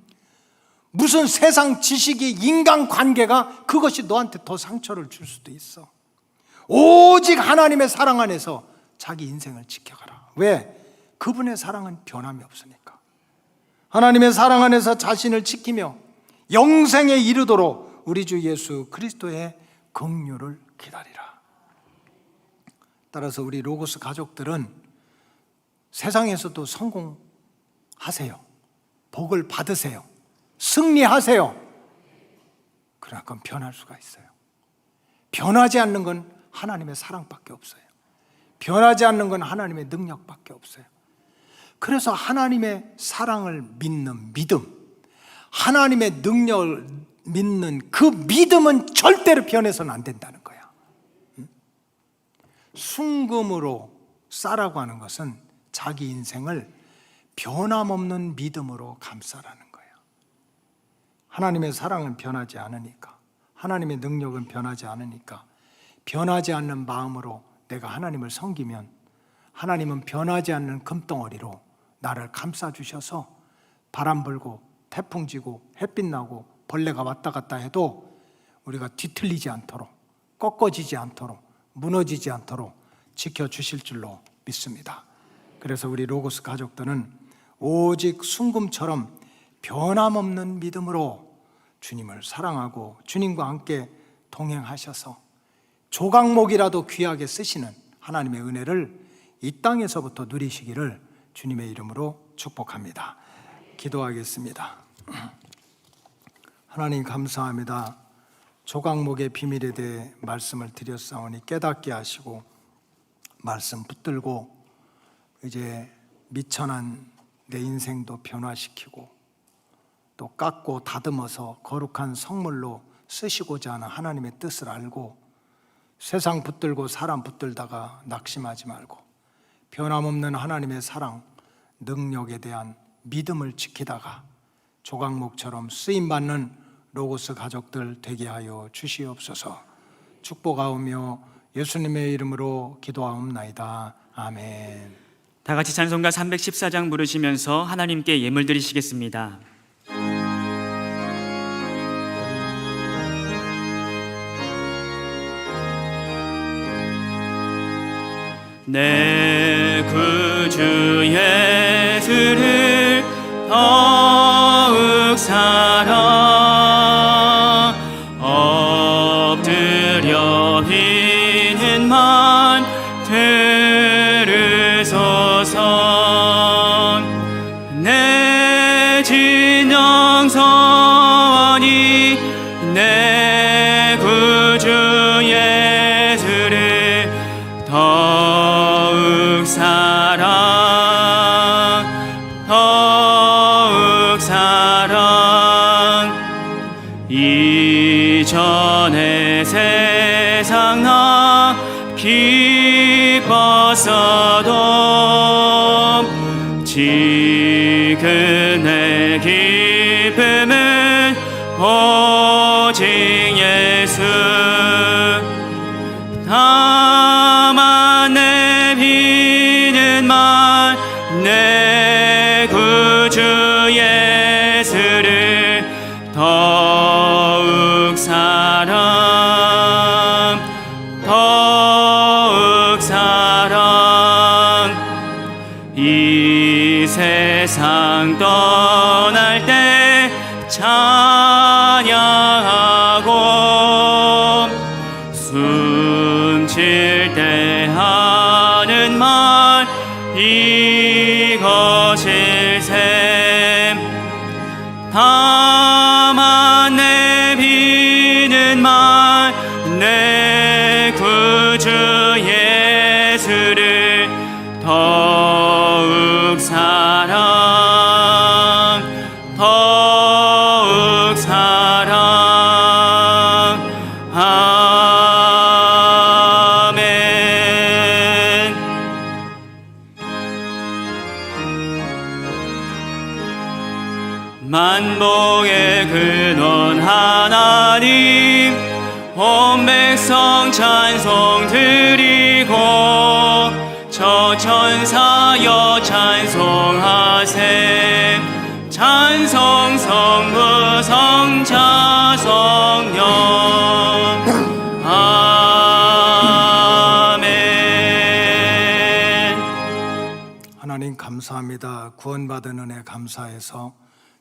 무슨 세상 지식이, 인간관계가 그것이 너한테 더 상처를 줄 수도 있어. 오직 하나님의 사랑 안에서 자기 인생을 지켜가라. 왜? 그분의 사랑은 변함이 없으니까. 하나님의 사랑 안에서 자신을 지키며 영생에 이르도록 우리 주 예수 그리스도의 긍휼을 기다리라. 따라서 우리 로고스 가족들은 세상에서도 성공하세요. 복을 받으세요. 승리하세요. 그러나 그건 변할 수가 있어요. 변하지 않는 건 하나님의 사랑밖에 없어요. 변하지 않는 건 하나님의 능력밖에 없어요. 그래서 하나님의 사랑을 믿는 믿음, 하나님의 능력을 믿는 그 믿음은 절대로 변해서는 안 된다는 거야. 순금으로 싸라고 하는 것은 자기 인생을 변함없는 믿음으로 감싸라는 거야. 하나님의 사랑은 변하지 않으니까, 하나님의 능력은 변하지 않으니까 변하지 않는 마음으로 내가 하나님을 섬기면 하나님은 변하지 않는 금덩어리로 나를 감싸주셔서 바람 불고 태풍 지고 햇빛 나고 벌레가 왔다 갔다 해도 우리가 뒤틀리지 않도록, 꺾어지지 않도록, 무너지지 않도록 지켜주실 줄로 믿습니다. 그래서 우리 로고스 가족들은 오직 순금처럼 변함없는 믿음으로 주님을 사랑하고 주님과 함께 동행하셔서 조각목이라도 귀하게 쓰시는 하나님의 은혜를 이 땅에서부터 누리시기를 주님의 이름으로 축복합니다. 기도하겠습니다. 하나님 감사합니다. 조각목의 비밀에 대해 말씀을 드렸사오니 깨닫게 하시고 말씀 붙들고 이제 미천한 내 인생도 변화시키고 또 깎고 다듬어서 거룩한 성물로 쓰시고자 하는 하나님의 뜻을 알고 세상 붙들고 사람 붙들다가 낙심하지 말고 변함없는 하나님의 사랑 능력에 대한 믿음을 지키다가 조각목처럼 쓰임받는 로고스 가족들 되게 하여 주시옵소서. 축복하오며 예수님의 이름으로 기도하옵나이다. 아멘. 다 같이 찬송가 314장 부르시면서 하나님께 예물 드리시겠습니다. 내 구주 예수를 더욱 사랑 엎드려 비는 만 들으소서. 내 진영선이 내 구주 예수를 더욱 사랑 이전에 세상 나 기뻤어도 지금 내 기쁨은 오직 예수. 다만 내 비는 말 내 구주 예수를 더욱 사랑 이 세상 떠날 때 찬양하고 숨쉴 때 하는 말 이것일세. 다만 내 비는 말 내 구주 예수를 더욱 사랑 아멘. 만복의 근원 하나님 온 백성 찬송 드리고 저 천사여 찬송하세. 찬송 성부 성자 성령 아멘. 하나님 감사합니다. 구원받은 은혜 감사해서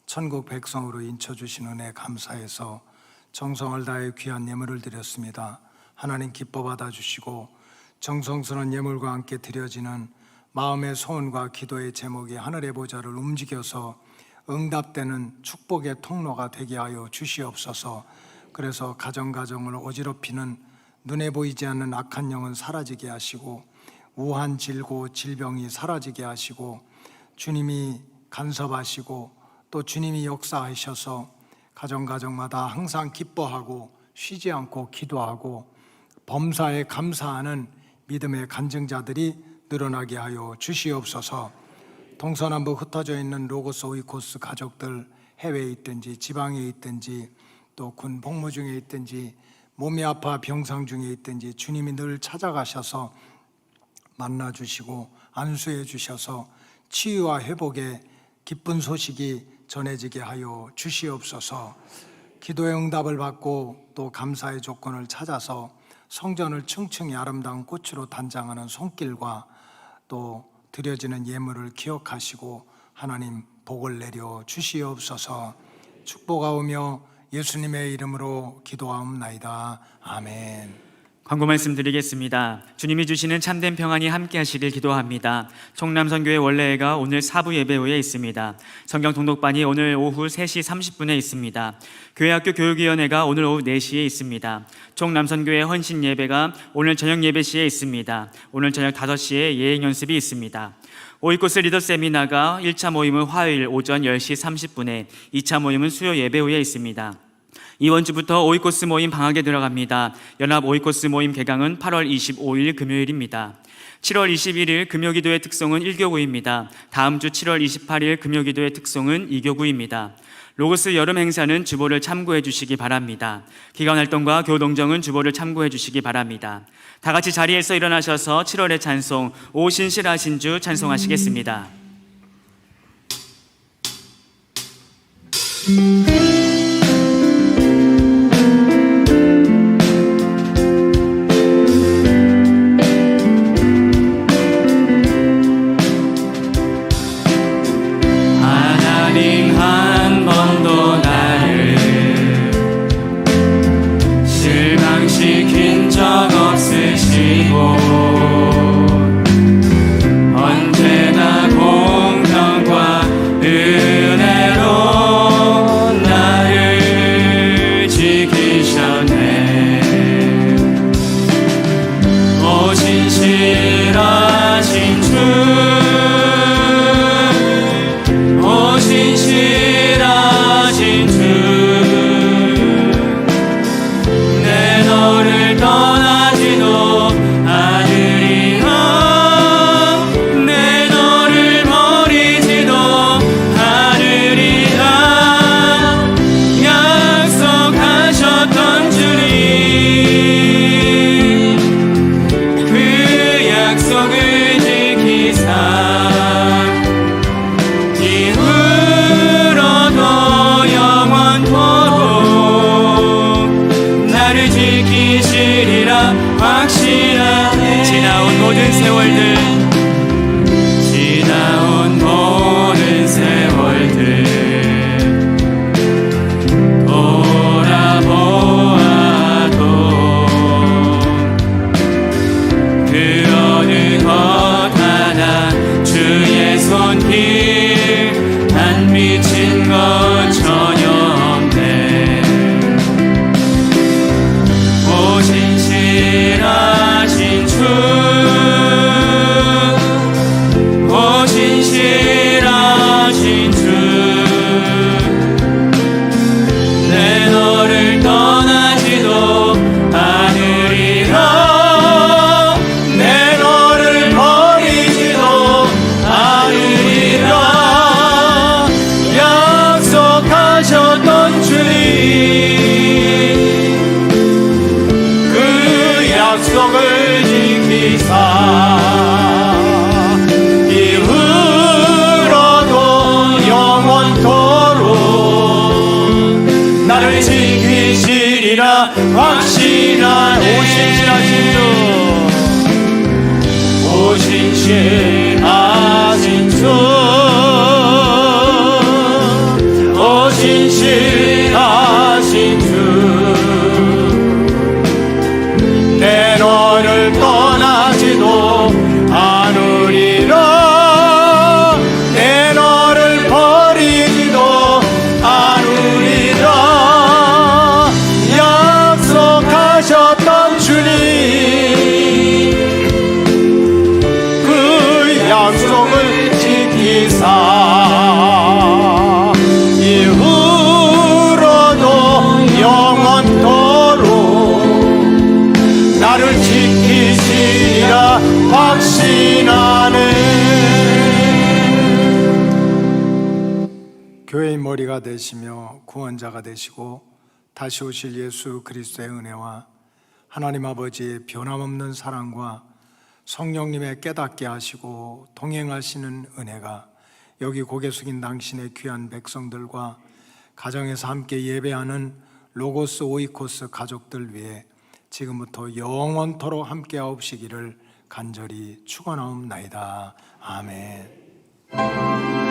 천국 백성으로 인쳐주신 은혜 감사해서 정성을 다해 귀한 예물을 드렸습니다. 하나님 기뻐 받아주시고 정성스러운 예물과 함께 드려지는 마음의 소원과 기도의 제목이 하늘의 보좌를 움직여서 응답되는 축복의 통로가 되게 하여 주시옵소서. 그래서 가정을 어지럽히는 눈에 보이지 않는 악한 영은 사라지게 하시고 우한 질고 질병이 사라지게 하시고 주님이 간섭하시고 또 주님이 역사하셔서 가정마다 항상 기뻐하고 쉬지 않고 기도하고 범사에 감사하는 믿음의 간증자들이 늘어나게 하여 주시옵소서. 동서남북 흩어져 있는 로고스 오이코스 가족들 해외에 있든지 지방에 있든지 또 군 복무 중에 있든지 몸이 아파 병상 중에 있든지 주님이 늘 찾아가셔서 만나주시고 안수해 주셔서 치유와 회복의 기쁜 소식이 전해지게 하여 주시옵소서. 기도의 응답을 받고 또 감사의 조건을 찾아서 성전을 층층이 아름다운 꽃으로 단장하는 손길과 또 드려지는 예물을 기억하시고 하나님 복을 내려 주시옵소서. 축복하오며 예수님의 이름으로 기도하옵나이다. 아멘. 광고 말씀드리겠습니다. 주님이 주시는 참된 평안이 함께 하시길 기도합니다. 총남선교회 원래회가 오늘 사부 예배 후에 있습니다. 성경 통독반이 오늘 오후 3시 30분에 있습니다. 교회학교 교육위원회가 오늘 오후 4시에 있습니다. 총남선교회 헌신 예배가 오늘 저녁 예배 시에 있습니다. 오늘 저녁 5시에 예행 연습이 있습니다. 오이코스 리더 세미나가 1차 모임은 화요일 오전 10시 30분에 2차 모임은 수요 예배 후에 있습니다. 이번 주부터 오이코스 모임 방학에 들어갑니다. 연합 오이코스 모임 개강은 8월 25일 금요일입니다. 7월 21일 금요기도의 특송은 1교구입니다. 다음 주 7월 28일 금요기도의 특송은 2교구입니다. 로고스 여름 행사는 주보를 참고해 주시기 바랍니다. 기관 활동과 교동정은 주보를 참고해 주시기 바랍니다. 다 같이 자리에서 일어나셔서 7월의 찬송 오 신실하신 주 찬송하시겠습니다. 하나님 한 번도 나를 실망시킨 적 없으시고 언제나 공평과 은혜로 나를 지키셨네. 오 신실하신 주, 오 신실하신 주, 내 너를 떠나지도 않으리라. 내 너를 버리지도 않으리라. 약속하셨던 주님, 그 약속을 지키사 이후로도 영원토록 나를 지키시리라 확신하네. 지나온 모든 세월들, 지나온 모든 세월들 돌아보아도 그 어느 것 하나 주의 손길 안 미친 것 전혀 없네. 오 신실하신 주, 오 신실하신 주, 내 너를 떠나지도 않으리라. 내 너를 버리지도 않으리라. 약속하셨던 주님, 그 약속을 지키사 이후로도 영원토록 나를 지키시리라 확신하네. 오 신실하신 주, 오 신실하신 주, 오 신실하신 주, 내 너를 떠나지도 않으리라. 내 너를 버리지도 않으리라. 약속하셨던 주님, 그 약속을 지키사 이후로도 영원토록 나를 지키시리라 확신하네. 교회의 머리가 되시며 구원자가 되시고 다시 오실 예수 그리스도의 은혜와 하나님 아버지의 변함없는 사랑과 성령님의 깨닫게 하시고 동행하시는 은혜가 여기 고개 숙인 당신의 귀한 백성들과 가정에서 함께 예배하는 로고스 오이코스 가족들 위해 지금부터 영원토록 함께하옵시기를 간절히 축원하옵나이다. 아멘.